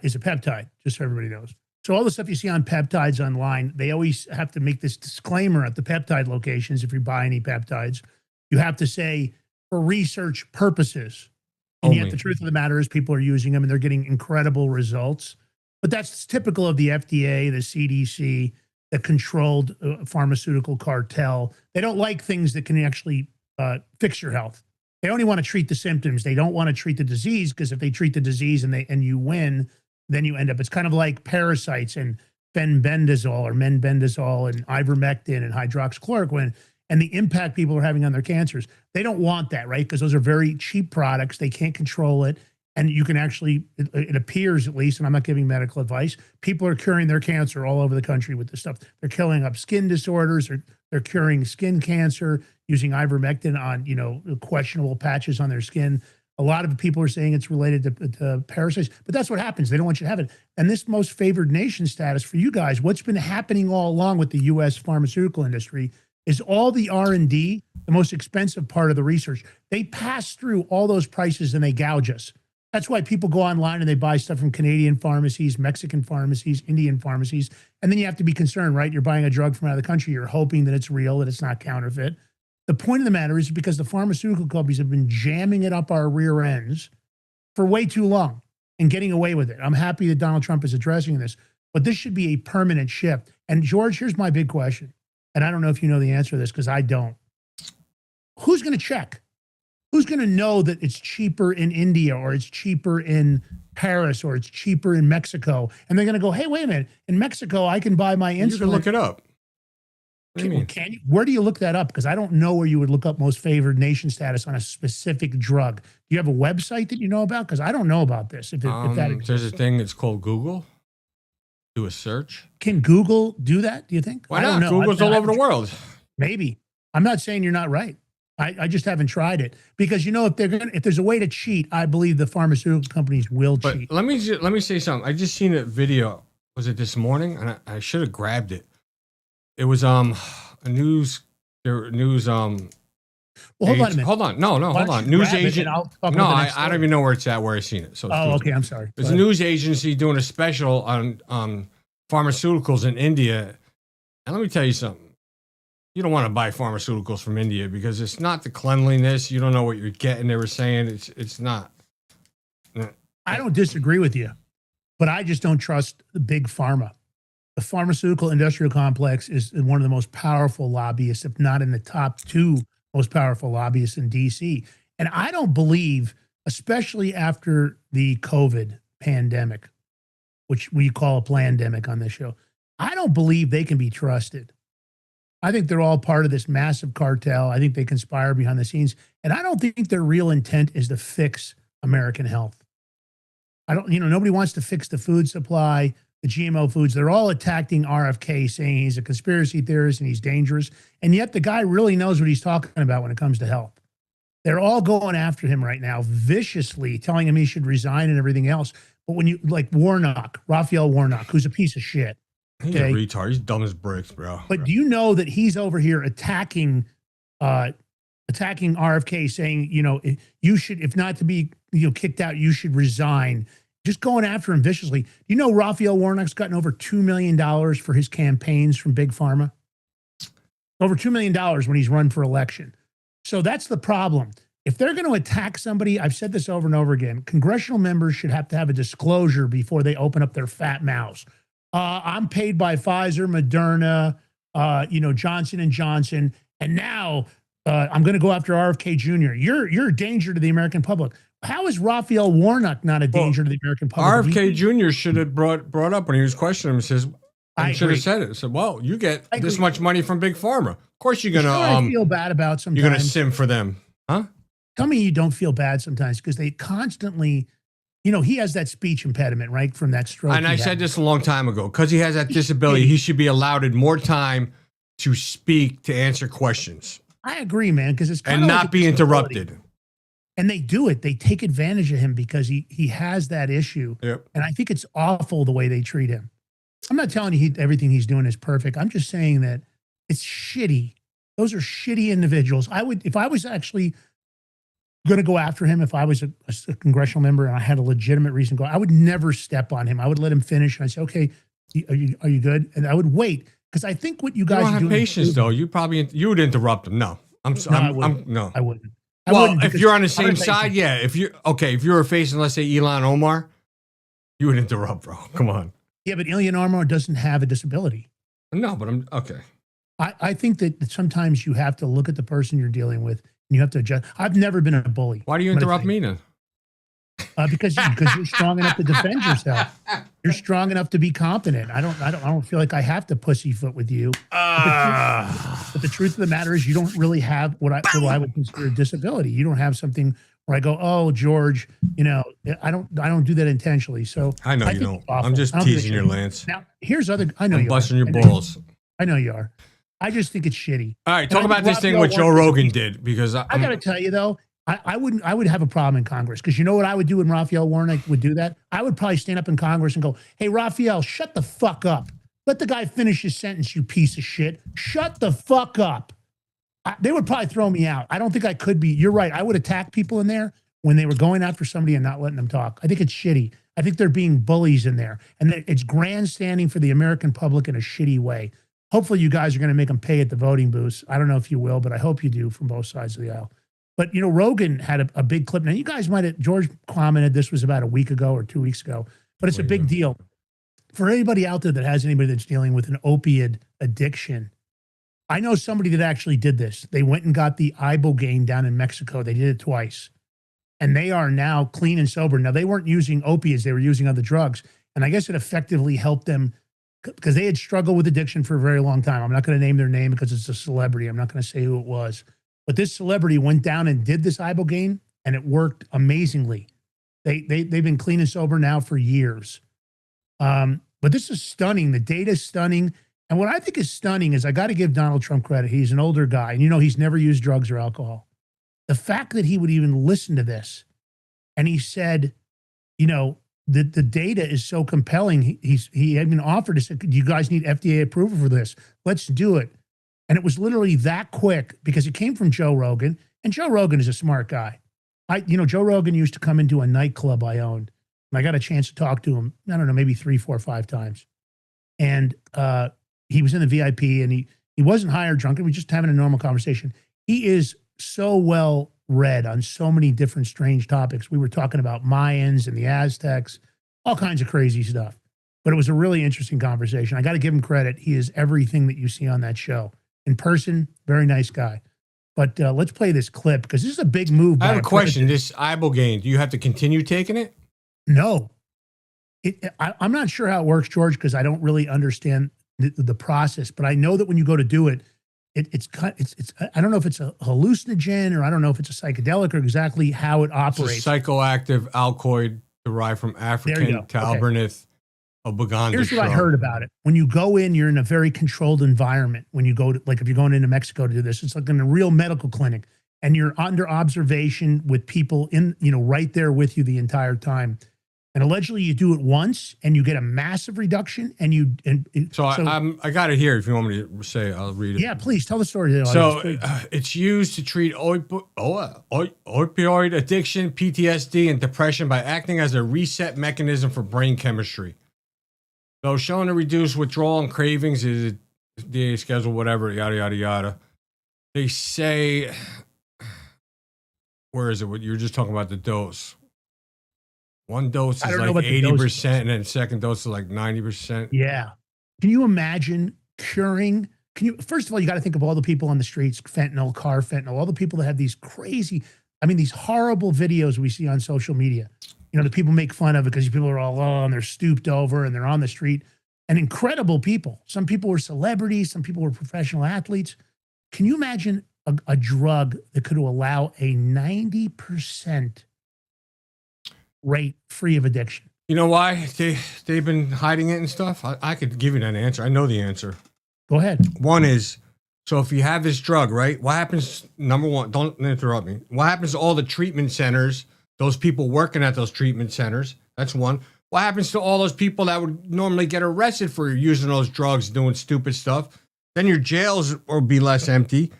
is a peptide, just so everybody knows. So all the stuff you see on peptides online, they always have to make this disclaimer at the peptide locations. If you buy any peptides, you have to say for research purposes. And yet the truth of the matter is people are using them and they're getting incredible results. But that's typical of the FDA, the CDC, the controlled pharmaceutical cartel. They don't like things that can actually fix your health. They only want to treat the symptoms. They don't want to treat the disease, because if they treat the disease and you win, then you end up, it's kind of like parasites and fenbendazole or menbendazole and ivermectin and hydroxychloroquine and the impact people are having on their cancers. They don't want that, right? Because those are very cheap products. They can't control it. And you can actually, it appears at least, and I'm not giving medical advice, people are curing their cancer all over the country with this stuff. They're killing up skin disorders. They're curing skin cancer using ivermectin on, questionable patches on their skin. A lot of people are saying it's related to parasites, but that's what happens. They don't want you to have it. And this most favored nation status for you guys, what's been happening all along with the U.S. pharmaceutical industry is all the R&D, the most expensive part of the research. They pass through all those prices and they gouge us. That's why people go online and they buy stuff from Canadian pharmacies, Mexican pharmacies, Indian pharmacies. And then you have to be concerned, right? You're buying a drug from out of the country. You're hoping that it's real, that it's not counterfeit. The point of the matter is because the pharmaceutical companies have been jamming it up our rear ends for way too long and getting away with it. I'm happy that Donald Trump is addressing this, but this should be a permanent shift. And George, here's my big question. And I don't know if you know the answer to this because I don't. Who's going to check? Who's going to know that it's cheaper in India or it's cheaper in Paris or it's cheaper in Mexico? And they're going to go, hey, wait a minute. In Mexico, I can buy my insulin. You can look it up. Can you? Where do you look that up? Because I don't know where you would look up most favored nation status on a specific drug. Do you have a website that you know about? Because I don't know about this. If that exists. There's a thing that's called Google. Do a search. Can Google do that, do you think? Why not? Google's all over the world. Maybe. I'm not saying you're not right. I just haven't tried it. Because, if there's a way to cheat, I believe the pharmaceutical companies will cheat. Let me say something. I just seen a video. Was it this morning? And I should have grabbed it. It was a news. Well, hold on a minute. Hold on. No, hold on. News agent. No, I don't even know where it's at, where I seen it. So okay. I'm sorry. There's a news agency doing a special on pharmaceuticals in India. And let me tell you something. You don't want to buy pharmaceuticals from India because it's not the cleanliness. You don't know what you're getting. They were saying it's not. I don't disagree with you, but I just don't trust the big pharma. The pharmaceutical industrial complex is one of the most powerful lobbyists, if not in the top two most powerful lobbyists in DC. And I don't believe, especially after the COVID pandemic, which we call a plandemic on this show, I don't believe they can be trusted. I think they're all part of this massive cartel. I think they conspire behind the scenes. And I don't think their real intent is to fix American health. Nobody wants to fix the food supply, the GMO foods. They're all attacking RFK, saying he's a conspiracy theorist and he's dangerous. And yet the guy really knows what he's talking about when it comes to health. They're all going after him right now, viciously telling him he should resign and everything else. But when you, like Raphael Warnock, who's a piece of shit. He's a retard. He's dumb as bricks, bro. But do you know that he's over here attacking RFK, saying, you should, if not to be kicked out, you should resign. Just going after him viciously. Do you know Raphael Warnock's gotten over $2 million for his campaigns from Big Pharma? Over $2 million when he's run for election. So that's the problem. If they're going to attack somebody, I've said this over and over again, congressional members should have to have a disclosure before they open up their fat mouths. I'm paid by Pfizer, Moderna, Johnson & Johnson, and now I'm going to go after RFK Jr. You're a danger to the American public. How is Raphael Warnock not a danger to the American public? RFK Jr. should have brought up when he was questioning him. Says, I should have said it. Said, well, you get this much money from Big Pharma. Of course, you're gonna I feel bad about sometimes. You're gonna sim for them, huh? Tell me you don't feel bad sometimes because they constantly, you know, he has that speech impediment, right, from that stroke. And I said this a long time ago because he has that disability. He should be allowed more time to speak, to answer questions. I agree, man, because it's and not be interrupted. And they do it. They take advantage of him because he has that issue. Yep. And I think it's awful the way they treat him. I'm not telling you everything he's doing is perfect. I'm just saying that it's shitty. Those are shitty individuals. I would, if I was actually going to go after him, if I was a congressional member and I had a legitimate reason to go, I would never step on him. I would let him finish. And I'd say, okay, are you good? And I would wait. Because I think what you guys don't are have doing patience, though. You would interrupt him. No, I wouldn't. I wouldn't. Well, if you're on the same side, yeah. If you're facing, let's say, Elon Omar, you would interrupt, bro. Come on. Yeah, but Elon Omar doesn't have a disability. No, but I'm okay. I think that sometimes you have to look at the person you're dealing with and you have to adjust. I've never been a bully. Why do you interrupt me then? Because you're strong enough to defend yourself. You're strong enough to be competent. I don't feel like I have to pussyfoot with you. But the truth of the matter is, you don't really have what I would consider a disability. You don't have something where I go, oh, George, you know, I don't do that intentionally. So I know you don't. I'm just teasing your Lance. Now here's other. I know I'm you busting are. your balls. I know you are. I just think it's shitty. All right, talk about this thing what Joe Rogan did, because I got to tell you though, I would have a problem in Congress, because you know what I would do when Raphael Warnock would do that? I would probably stand up in Congress and go, hey, Raphael, shut the fuck up. Let the guy finish his sentence, you piece of shit. Shut the fuck up. They would probably throw me out. I don't think I could be. You're right. I would attack people in there when they were going after somebody and not letting them talk. I think it's shitty. I think they're being bullies in there. And it's grandstanding for the American public in a shitty way. Hopefully you guys are going to make them pay at the voting booths. I don't know if you will, but I hope you do from both sides of the aisle. But, you know, Rogan had a big clip. Now, you guys might have, George commented this was about a week ago or 2 weeks ago, but it's a big deal. For anybody out there that has anybody that's dealing with an opiate addiction, I know somebody that actually did this. They went and got the ibogaine down in Mexico. They did it twice. And they are now clean and sober. Now, they weren't using opiates. They were using other drugs. And I guess it effectively helped them because they had struggled with addiction for a very long time. I'm not going to name their name because it's a celebrity. I'm not going to say who it was. But this celebrity went down and did this ibogaine, and it worked amazingly. They've been clean and sober now for years. But this is stunning. The data is stunning. And what I think is stunning is I got to give Donald Trump credit. He's an older guy, and you know he's never used drugs or alcohol. The fact that he would even listen to this, and he said, you know, the data is so compelling. He had been offered to say, you guys need FDA approval for this. Let's do it. And it was literally that quick because it came from Joe Rogan, and Joe Rogan is a smart guy. Joe Rogan used to come into a nightclub I owned, and I got a chance to talk to him. I don't know, maybe 3, 4, 5 times. And he was in the VIP, and he wasn't high or drunk. We were just having a normal conversation. He is so well read on so many different strange topics. We were talking about Mayans and the Aztecs, all kinds of crazy stuff. But it was a really interesting conversation. I got to give him credit. He is everything that you see on that show. In person, very nice guy. But let's play this clip because this is a big move. I have a question. This ibogaine, do you have to continue taking it? No. I'm not sure how it works, George, because I don't really understand the process. But I know that when you go to do it, it's I don't know if it's a hallucinogen or I don't know if it's a psychedelic or exactly how it operates. It's a psychoactive alkaloid derived from African Talbernith Obaganda. Here's what I heard about it. When you go in, you're in a very controlled environment. When you go to, like if you're going into Mexico to do this, it's like in a real medical clinic and you're under observation with people in, right there with you the entire time. And allegedly you do it once and you get a massive reduction So I got it here. If you want me to say, I'll read it. Yeah, please tell the story. So it's used to treat opioid addiction, PTSD, and depression by acting as a reset mechanism for brain chemistry. So shown to reduce withdrawal and cravings is DA schedule, whatever, yada, yada, yada. They say, where is it? What you're just talking about the dose. One dose is like 80%, and then second dose is like 90%. Yeah. Can you imagine curing Can you, first of all, you got to think of all the people on the streets, fentanyl, all the people that have these crazy, I mean, these horrible videos we see on social media. You know, the people make fun of it because people are all, oh, and they're stooped over and they're on the street. And incredible people. Some people were celebrities. Some people were professional athletes. Can you imagine a drug that could allow a 90% rate free of addiction? You know why they've been hiding it and stuff? I could give you that answer. I know the answer. Go ahead. One is, so if you have this drug, right, what happens, number one, don't interrupt me. What happens to all the treatment centers, those people working at those treatment centers? That's one. What happens to all those people that would normally get arrested for using those drugs, doing stupid stuff? Then your jails will be less empty,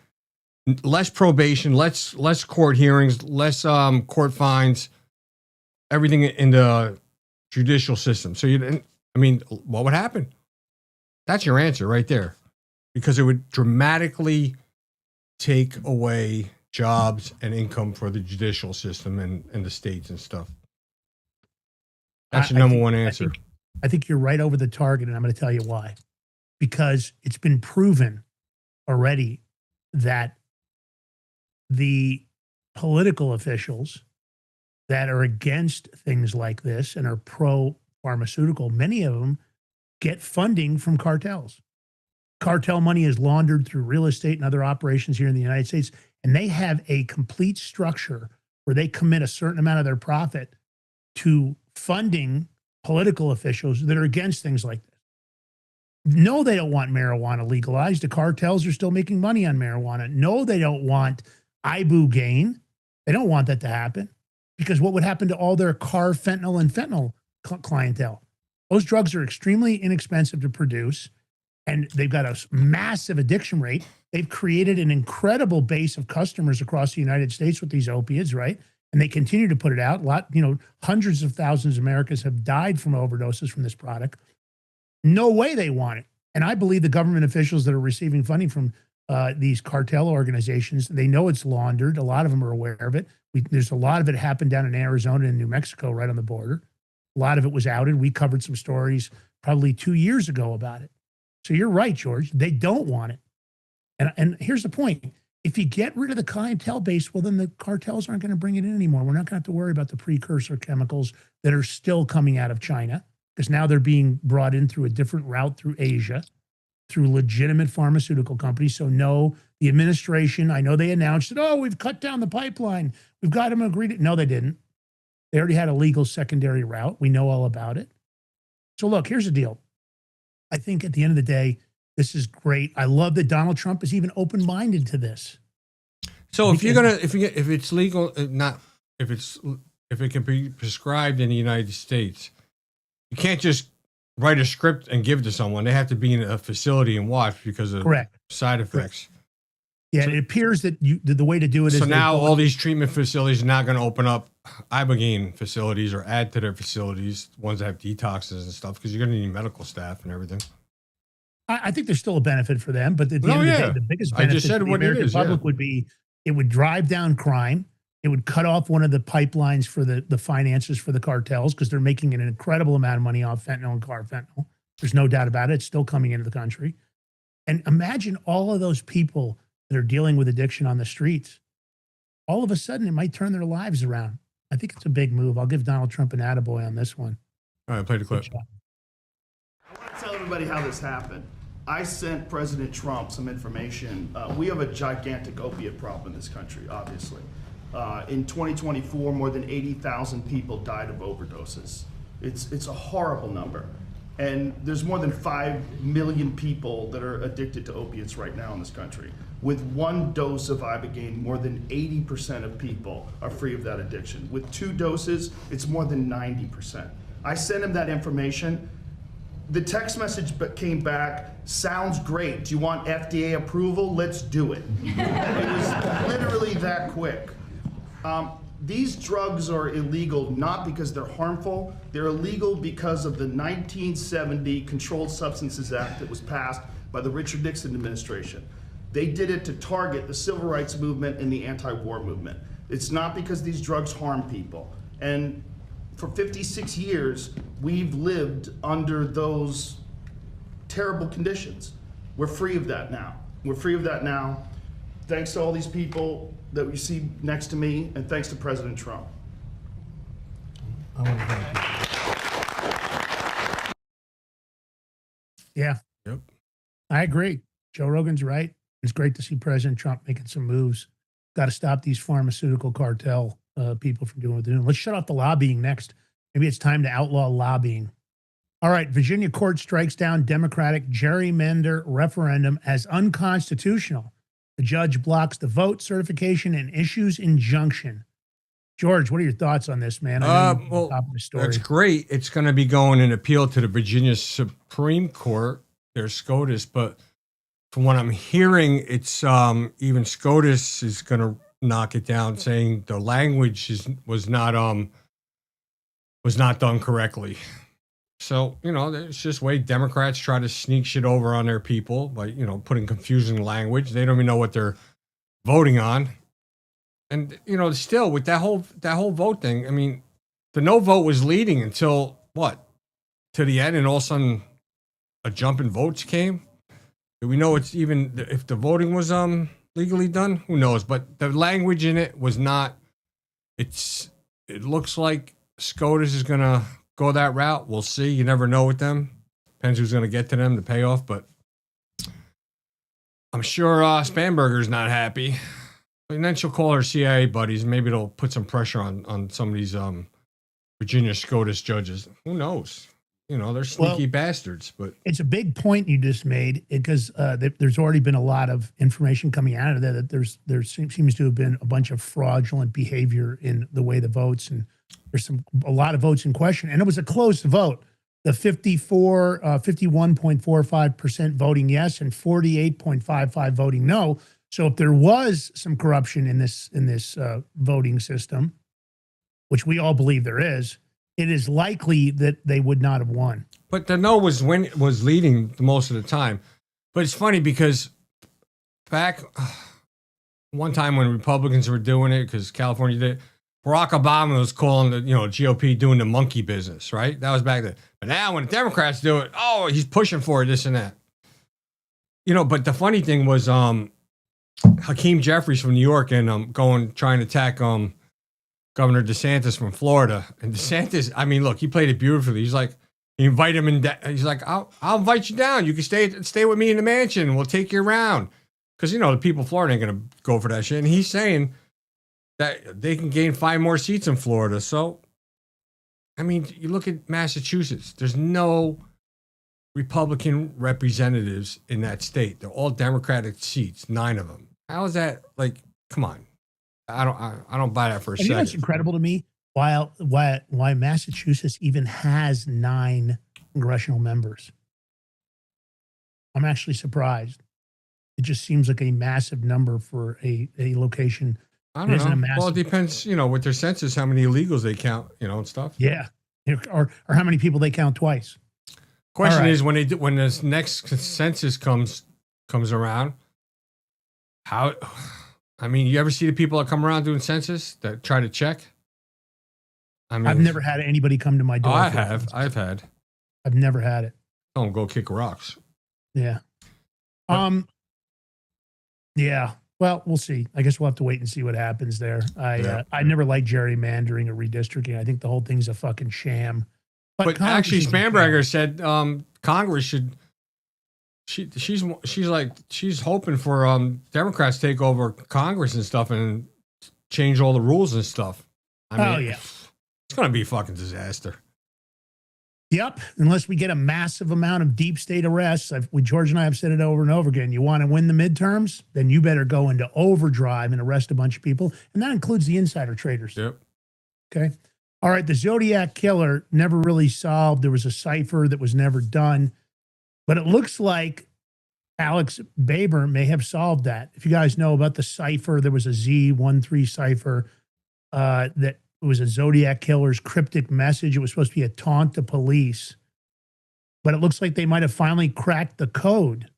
less probation, less court hearings, less court fines, everything in the judicial system. So what would happen? That's your answer right there, because it would dramatically take away jobs and income for the judicial system and the states and stuff. That's your number one answer. I think you're right over the target, and I'm going to tell you why. Because it's been proven already that the political officials that are against things like this and are pro-pharmaceutical, many of them get funding from cartels. Cartel money is laundered through real estate and other operations here in the United States, and they have a complete structure where they commit a certain amount of their profit to funding political officials that are against things like this. No, they don't want marijuana legalized. The cartels are still making money on marijuana. No, they don't want ibogaine. They don't want that to happen, because what would happen to all their fentanyl and fentanyl clientele? Those drugs are extremely inexpensive to produce, and they've got a massive addiction rate. They've created an incredible base of customers across the United States with these opiates, right? And they continue to put it out. Hundreds of thousands of Americans have died from overdoses from this product. No way they want it. And I believe the government officials that are receiving funding from these cartel organizations, they know it's laundered. A lot of them are aware of it. There's a lot of it happened down in Arizona and New Mexico, right on the border. A lot of it was outed. We covered some stories probably 2 years ago about it. So you're right, George. They don't want it. And here's the point. If you get rid of the clientele base, well, then the cartels aren't going to bring it in anymore. We're not going to have to worry about the precursor chemicals that are still coming out of China, because now they're being brought in through a different route through Asia, through legitimate pharmaceutical companies. So no, the administration, I know they announced it, oh, we've cut down the pipeline. We've got them agreed. No, they didn't. They already had a legal secondary route. We know all about it. So look, here's the deal. I think at the end of the day, this is great. I love that Donald Trump is even open-minded to this. So if it's legal, if it can be prescribed in the United States, you can't just write a script and give it to someone. They have to be in a facility and watch because of side effects. Yeah, so, it appears that the way to do it is... So now all these treatment facilities are not going to open up ibogaine facilities or add to their facilities, ones that have detoxes and stuff, because you're going to need medical staff and everything. I think there's still a benefit for them, but at the end of the day, the biggest benefit to the American public would be it would drive down crime. It would cut off one of the pipelines for the finances for the cartels, because they're making an incredible amount of money off fentanyl and carfentanil. There's no doubt about it. It's still coming into the country. And imagine all of those people that are dealing with addiction on the streets. All of a sudden, it might turn their lives around. I think it's a big move. I'll give Donald Trump an attaboy on this one. All right, play the clip. I want to tell everybody how this happened. I sent President Trump some information. We have a gigantic opiate problem in this country, obviously. In 2024, more than 80,000 people died of overdoses. It's a horrible number. And there's more than 5 million people that are addicted to opiates right now in this country. With one dose of ibogaine, more than 80% of people are free of that addiction. With 2 doses, it's more than 90%. I sent him that information. The text message came back, sounds great. Do you want FDA approval? Let's do it. It was literally that quick. These drugs are illegal not because they're harmful. They're illegal because of the 1970 Controlled Substances Act that was passed by the Richard Nixon administration. They did it to target the civil rights movement and the anti-war movement. It's not because these drugs harm people. And for 56 years, we've lived under those terrible conditions. We're free of that now. We're free of that now. Thanks to all these people that you see next to me, and thanks to President Trump. I want to thank you. Yeah. Yep. I agree. Joe Rogan's right. It's great to see President Trump making some moves. Got to stop these pharmaceutical cartel people from doing what they're doing. Let's shut off the lobbying next. Maybe it's time to outlaw lobbying. All right. Virginia court strikes down Democratic gerrymander referendum as unconstitutional. The judge blocks the vote certification and issues injunction. George, what are your thoughts on this, man? Well, that's great. It's going to be going in appeal to the Virginia Supreme Court. There's SCOTUS, but from what I'm hearing, it's even SCOTUS is going to knock it down, saying the language was not done correctly. So, it's just way Democrats try to sneak shit over on their people by, putting confusing language. They don't even know what they're voting on. And, still with that whole vote thing, I mean, the no vote was leading until what? To the end, and all of a sudden a jump in votes came. Do we know it's even if the voting was legally done? Who knows? But the language in it was not. It looks like SCOTUS is gonna go that route. We'll see. You never know with them. Depends who's gonna get to them, the payoff. But I'm sure Spanberger's not happy. And then she'll call her CIA buddies. Maybe it'll put some pressure on some of these Virginia SCOTUS judges. Who knows? They're sneaky bastards. But it's a big point you just made because there's already been a lot of information coming out of there that there seems to have been a bunch of fraudulent behavior in the way the votes, and there's a lot of votes in question. And it was a closed vote. The 51.45% voting yes and 48.55 voting no. So if there was some corruption in this voting system, which we all believe there is, it is likely that they would not have won. But the no was leading most of the time. But it's funny because back one time when Republicans were doing it, because California did it, Barack Obama was calling the GOP doing the monkey business, right? That was back then. But now when the Democrats do it, oh, he's pushing for it, this and that. But the funny thing was Hakeem Jeffries from New York and trying to attack Governor DeSantis from Florida. And DeSantis, I mean, look, he played it beautifully. He's like, he invited him in. He's like, I'll invite you down. You can stay with me in the mansion. We'll take you around. Because, the people of Florida ain't going to go for that shit. And he's saying that they can gain 5 more seats in Florida. So, I mean, you look at Massachusetts. There's no Republican representatives in that state. They're all Democratic seats, 9 of them. How is that? Like, come on. I don't buy that for a second. It's incredible to me why Massachusetts even has 9 congressional members. I'm actually surprised. It just seems like a massive number for a location. I don't know. Well, it depends, with their census, how many illegals they count, and stuff. Yeah, or how many people they count twice. Question is when this next census comes around, how? I mean, you ever see the people that come around doing census that try to check? I mean, I've never had anybody come to my door. Oh, I have. I've had. I've never had it. Don't go kick rocks. Yeah. Yeah. Well, we'll see. I guess we'll have to wait and see what happens there. I never liked gerrymandering or redistricting. I think the whole thing's a fucking sham. But actually, Spanberger said Congress should. She's hoping for Democrats to take over Congress and stuff and change all the rules and stuff. I mean, it's going to be a fucking disaster. Yep. Unless we get a massive amount of deep state arrests. George and I have said it over and over again. You want to win the midterms? Then you better go into overdrive and arrest a bunch of people. And that includes the insider traders. Yep. Okay. All right. The Zodiac killer never really solved. There was a cipher that was never done. But it looks like Alex Baber may have solved that. If you guys know about the cipher, there was a Z13 cipher that was a Zodiac killer's cryptic message. It was supposed to be a taunt to police. But it looks like they might have finally cracked the code.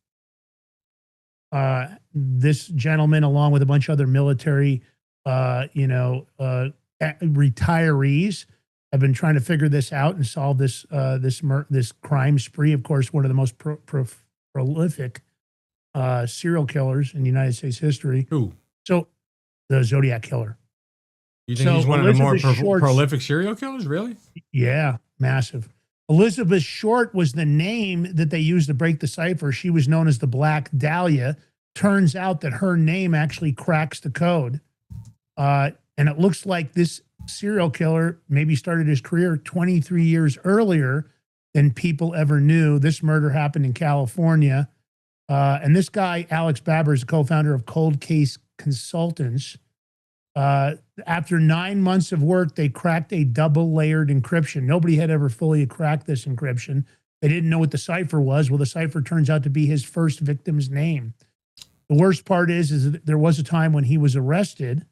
This gentleman, along with a bunch of other military, retirees, have been trying to figure this out and solve this crime spree. Of course, one of the most prolific serial killers in United States history. Who? So the Zodiac Killer. You think he's one of the more Short's- prolific serial killers? Really? Yeah, massive. Elizabeth Short was the name that they used to break the cipher. She was known as the Black Dahlia. Turns out that her name actually cracks the code. And it looks like this serial killer maybe started his career 23 years earlier than people ever knew. This murder happened in California. And this guy, Alex Baber, is the co-founder of Cold Case Consultants. After 9 months of work, they cracked a double-layered encryption. Nobody had ever fully cracked this encryption. They didn't know what the cipher was. Well, the cipher turns out to be his first victim's name. The worst part is that there was a time when he was arrested,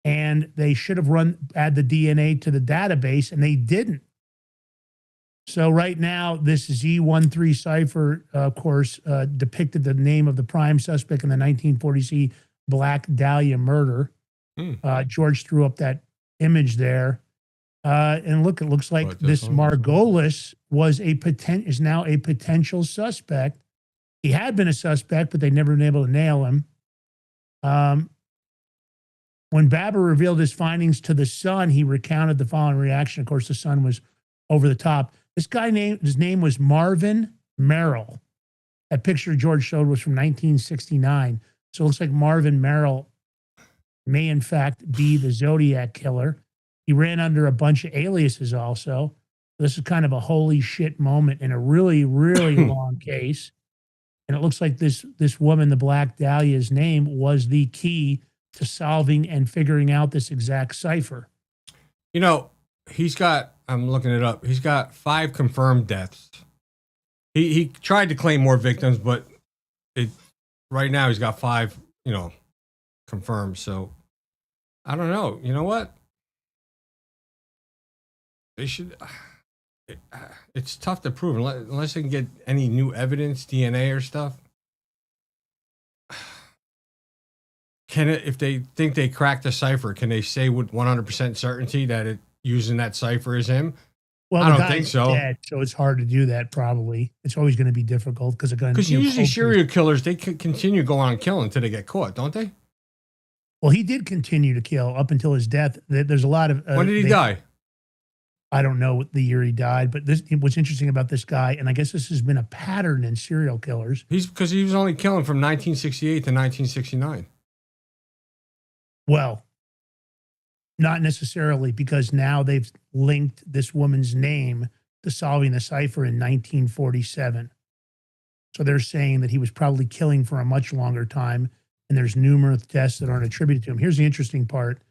and they should have add the DNA to the database, and they didn't. So right now, this Z13 cipher, of course, depicted the name of the prime suspect in the 1940 Black Dahlia murder. George threw up that image there. And look, it looks like this Margolis is now a potential suspect. He had been a suspect, but they'd never been able to nail him. When Baber revealed his findings to the Sun, he recounted the following reaction. Of course, the Sun was over the top. This guy his name was Marvin Merrill. That picture George showed was from 1969. So it looks like Marvin Merrill may in fact be the Zodiac Killer. He ran under a bunch of aliases also. This is kind of a holy shit moment in a really, really long case. And it looks like this woman, the Black Dahlia's name, was the key to solving and figuring out this exact cipher. You know, I'm looking it up. He's got 5 confirmed deaths. He tried to claim more victims, but right now he's got 5, confirmed. So I don't know. You know what? They should. It's tough to prove unless they can get any new evidence, DNA or stuff. If they think they cracked the cipher, can they say with 100% certainty that using that cipher is him? Well, I don't think so. Dead, so it's hard to do that. Probably it's always going to be difficult because usually serial killers they continue going on killing until they get caught, don't they? Well, he did continue to kill up until his death. There's a lot of when did he die? I don't know what the year he died, but what's interesting about this guy, and I guess this has been a pattern in serial killers. Because he was only killing from 1968 to 1969. Well, not necessarily, because now they've linked this woman's name to solving the cipher in 1947. So they're saying that he was probably killing for a much longer time, and there's numerous deaths that aren't attributed to him. Here's the interesting part.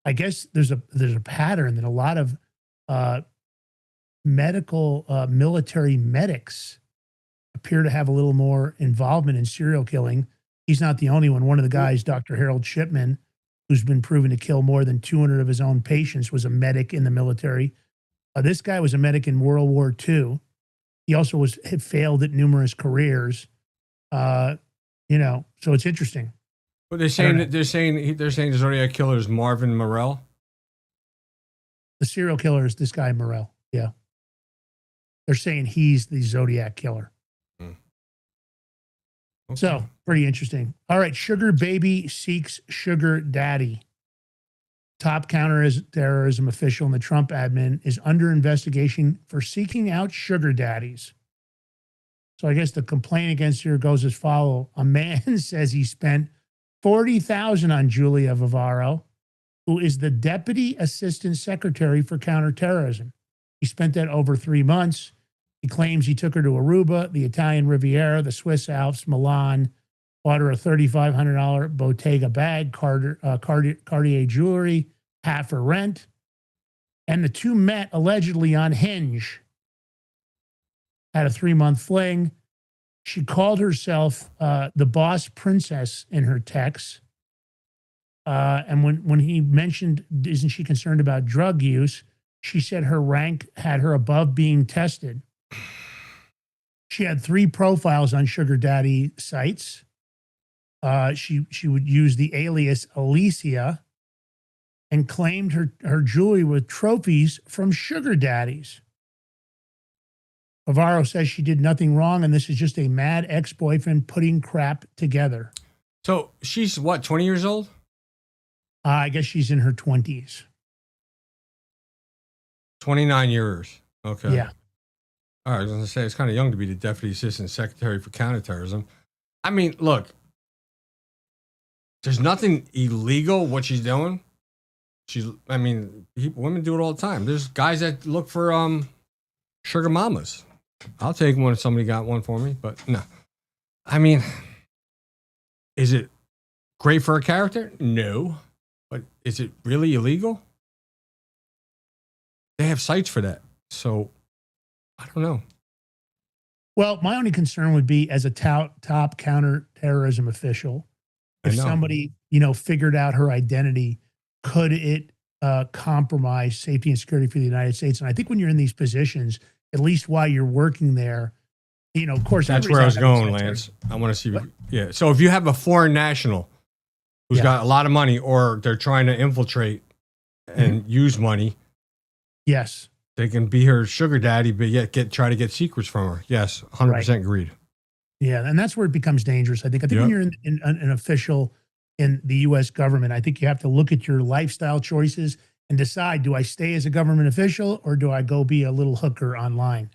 I guess there's a pattern that a lot of military medics appear to have a little more involvement in serial killing. He's not the only one. One of the guys, Dr. Harold Shipman, who's been proven to kill more than 200 of his own patients, was a medic in the military. This guy was a medic in World War II. He also had failed at numerous careers. So it's interesting. But they're saying the Zodiac Killer is Marvin Morell. The serial killer is this guy Morell. Yeah, they're saying he's the Zodiac Killer. Okay. So pretty interesting. All right, Sugar Baby seeks Sugar Daddy. Top counterterrorism official in the Trump admin is under investigation for seeking out sugar daddies. So I guess the complaint against her goes as follows. A man says he spent $40,000 on Julia Vivaro, who is the Deputy Assistant Secretary for Counterterrorism. He spent that over 3 months. He claims he took her to Aruba, the Italian Riviera, the Swiss Alps, Milan, bought her a $3,500 Bottega bag, Cartier jewelry, half her rent. And the two met allegedly on Hinge. Had a 3-month fling. She called herself the boss princess in her texts. And when he mentioned, isn't she concerned about drug use? She said her rank had her above being tested. She had 3 profiles on sugar daddy sites. She would use the alias Alicia and claimed her jewelry with trophies from sugar daddies. Favaro says she did nothing wrong, and this is just a mad ex-boyfriend putting crap together. So she's what, 20 years old? I guess she's in her 20s. 29 years. Okay. Yeah. All right, I was going to say, it's kind of young to be the Deputy Assistant Secretary for Counterterrorism. I mean, look, there's nothing illegal what she's doing. Women do it all the time. There's guys that look for sugar mamas. I'll take one if somebody got one for me, but no. I mean, is it great for a character? No. But is it really illegal? They have sites for that. So, I don't know. Well, my only concern would be as a top counterterrorism official, if somebody, figured out her identity, could it compromise safety and security for the United States? And I think when you're in these positions, at least while you're working there, of course. That's where I was going, Lance. I want to see. Yeah. So if you have a foreign national who's got a lot of money, or they're trying to infiltrate and use money. Yes. They can be her sugar daddy, but yet try to get secrets from her. Yes, 100% agreed. Yeah, and that's where it becomes dangerous. I think when you're an official in the U.S. government, I think you have to look at your lifestyle choices and decide, do I stay as a government official or do I go be a little hooker online?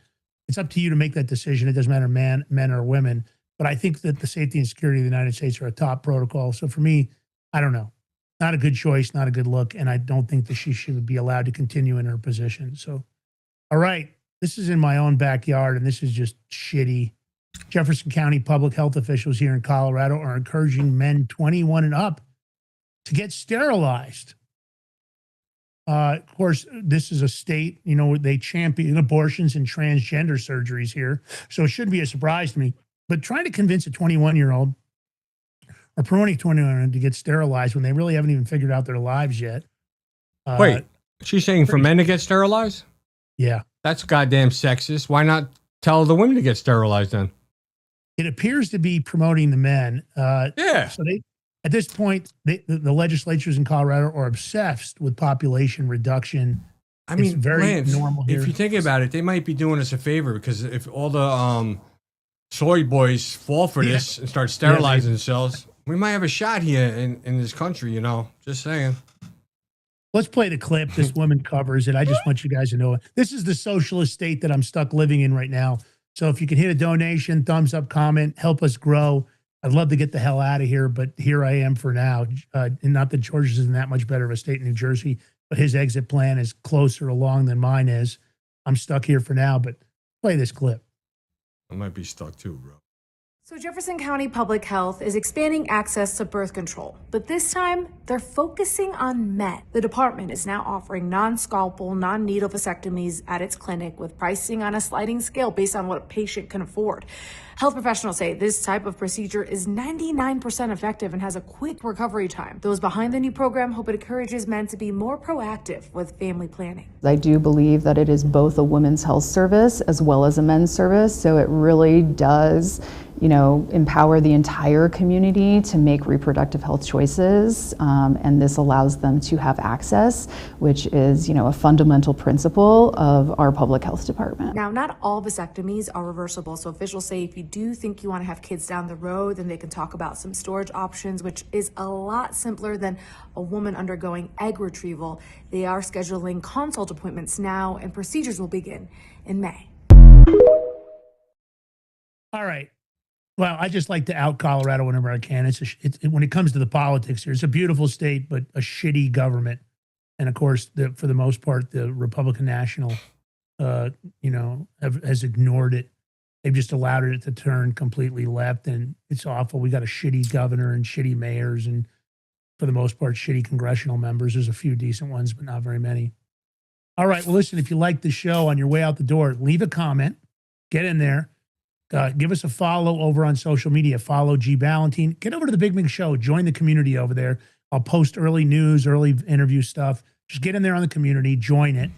It's up to you to make that decision. It doesn't matter men or women. But I think that the safety and security of the United States are a top protocol. So for me, I don't know. Not a good choice, not a good look. And I don't think that she should be allowed to continue in her position. So, all right, this is in my own backyard, and this is just shitty. Jefferson County public health officials here in Colorado are encouraging men 21 and up to get sterilized. Of course, this is a state, where they champion abortions and transgender surgeries here. So it shouldn't be a surprise to me. But trying to convince a 21-year-old or promoting 21 to get sterilized when they really haven't even figured out their lives yet. Wait, she's saying for men to get sterilized? Yeah. That's goddamn sexist. Why not tell the women to get sterilized then? It appears to be promoting the men. Yeah. So at this point, the legislatures in Colorado are obsessed with population reduction. I mean, it's very Lance, normal here. If you think about it, they might be doing us a favor, because if all the soy boys fall for this and start sterilizing themselves, we might have a shot here in this country, just saying. Let's play the clip. This woman covers it. I just want you guys to know it. This is the socialist state that I'm stuck living in right now. So if you can hit a donation, thumbs up, comment, help us grow. I'd love to get the hell out of here, but here I am for now. And not that Georgia's isn't that much better of a state in New Jersey, but his exit plan is closer along than mine is. I'm stuck here for now, but play this clip. I might be stuck too, bro. So Jefferson County Public Health is expanding access to birth control, but this time they're focusing on men. The department is now offering non-scalpel, non-needle vasectomies at its clinic with pricing on a sliding scale based on what a patient can afford. Health professionals say this type of procedure is 99% effective and has a quick recovery time. Those behind the new program hope it encourages men to be more proactive with family planning. I do believe that it is both a women's health service as well as a men's service, so it really does empower the entire community to make reproductive health choices, and this allows them to have access, which is, a fundamental principle of our public health department. Now, not all vasectomies are reversible, so officials say if you do think you want to have kids down the road, then they can talk about some storage options, which is a lot simpler than a woman undergoing egg retrieval. They are scheduling consult appointments now, and procedures will begin in May. All right. Well, I just like to out Colorado whenever I can. When it comes to the politics here, it's a beautiful state, but a shitty government. And of course, for the most part, the Republican National, has ignored it. They've just allowed it to turn completely left, and it's awful. We got a shitty governor and shitty mayors, and for the most part, shitty congressional members. There's a few decent ones, but not very many. All right. Well, listen, if you like the show, on your way out the door, leave a comment, get in there. Give us a follow over on social media. Follow G. Ballantine. Get over to the Big Ming Show. Join the community over there. I'll post early news, early interview stuff. Just get in there on the community. Join it.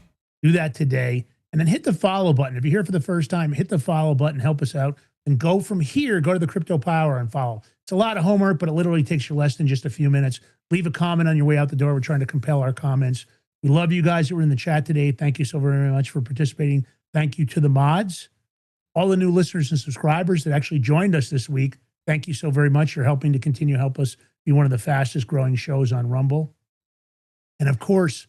Do that today. And then hit the follow button. If you're here for the first time, hit the follow button. Help us out. And go from here. Go to the Crypto Power and follow. It's a lot of homework, but it literally takes you less than just a few minutes. Leave a comment on your way out the door. We're trying to compel our comments. We love you guys that were in the chat today. Thank you so very much for participating. Thank you to the mods. all the new listeners and subscribers that actually joined us this week. Thank you so very much. You're helping to continue to help us be one of the fastest growing shows on Rumble. And of course,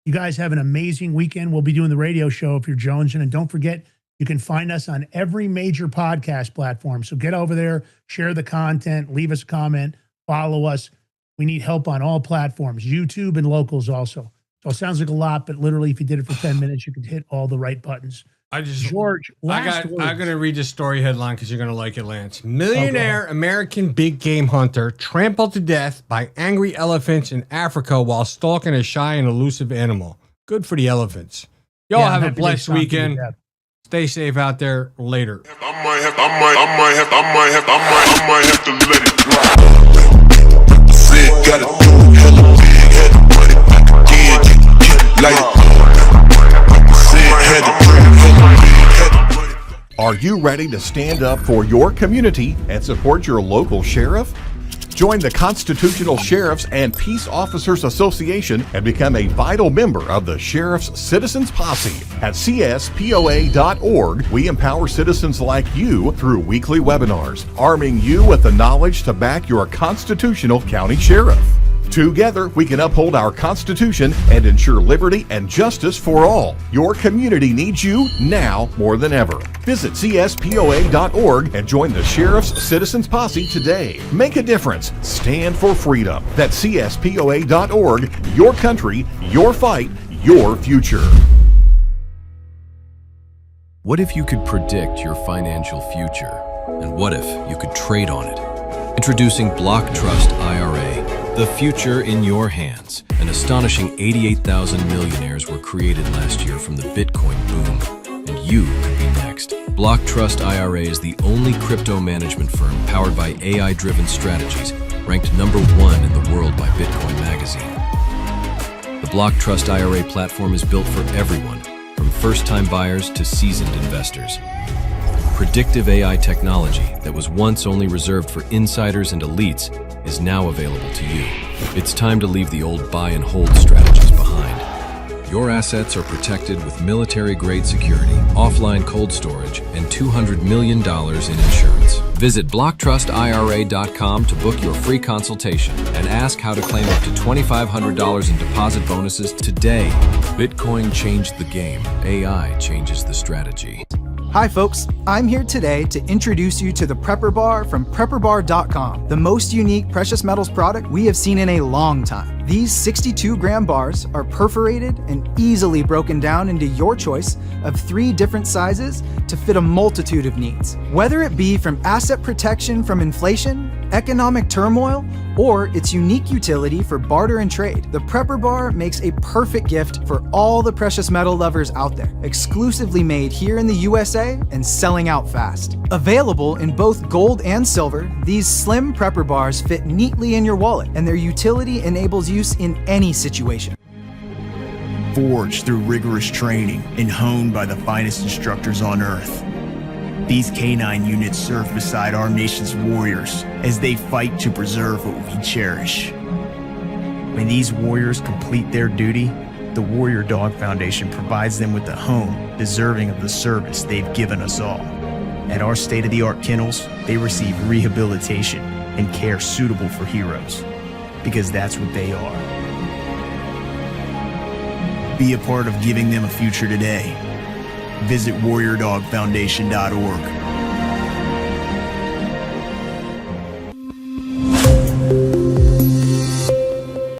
you guys have an amazing weekend. We'll be doing the radio show if you're jonesing. And don't forget, you can find us on every major podcast platform. So get over there, share the content, leave us a comment, follow us. We need help on all platforms, YouTube and locals also. So it sounds like a lot, but literally if you did it for 10 minutes, you could hit all the right buttons. George, I'm going to read the story headline because you're going to like it, Lance. Millionaire American big game hunter trampled to death by angry elephants in Africa while stalking a shy and elusive animal. Good for the elephants. Y'all have a blessed weekend. Stay safe out there. Later. I might have to let it drop. Said got it hella big, had the money back again, get like Are you ready to stand up for your community and support your local sheriff? Join the Constitutional Sheriffs and Peace Officers Association and become a vital member of the Sheriff's Citizens Posse. At cspoa.org, we empower citizens like you through weekly webinars, arming you with the knowledge to back your constitutional county sheriff. Together, we can uphold our Constitution and ensure liberty and justice for all. Your community needs you now more than ever. Visit cspoa.org and join the Sheriff's Citizens Posse today. Make a difference. Stand for freedom. That's cspoa.org. Your country, your fight, your future. What if you could predict your financial future? And what if you could trade on it? Introducing Block Trust IRA. The future in your hands. An astonishing 88,000 millionaires were created last year from the Bitcoin boom, and you could be next. Block Trust IRA is the only crypto management firm powered by AI-driven strategies, ranked #1 in the world by Bitcoin Magazine. The Block Trust IRA platform is built for everyone, from first-time buyers to seasoned investors. Predictive AI technology that was once only reserved for insiders and elites is now available to you. It's time to leave the old buy and hold strategies behind. Your assets are protected with military-grade security, offline cold storage, and $200 million in insurance. Visit blocktrustira.com to book your free consultation and ask how to claim up to $2,500 in deposit bonuses today. Bitcoin changed the game. AI changes the strategy. Hi folks, I'm here today to introduce you to the Prepper Bar from PrepperBar.com, the most unique precious metals product we have seen in a long time. These 62-gram bars are perforated and easily broken down into your choice of 3 different sizes to fit a multitude of needs. Whether it be from asset protection from inflation, economic turmoil, or its unique utility for barter and trade, the Prepper Bar makes a perfect gift for all the precious metal lovers out there. Exclusively made here in the USA and selling out fast. Available in both gold and silver, these slim Prepper Bars fit neatly in your wallet, and their utility enables use in any situation. Forged through rigorous training and honed by the finest instructors on Earth, these canine units serve beside our nation's warriors as they fight to preserve what we cherish. When these warriors complete their duty, the Warrior Dog Foundation provides them with a home deserving of the service they've given us all. At our state-of-the-art kennels, they receive rehabilitation and care suitable for heroes, because that's what they are. Be a part of giving them a future today. Visit warriordogfoundation.org.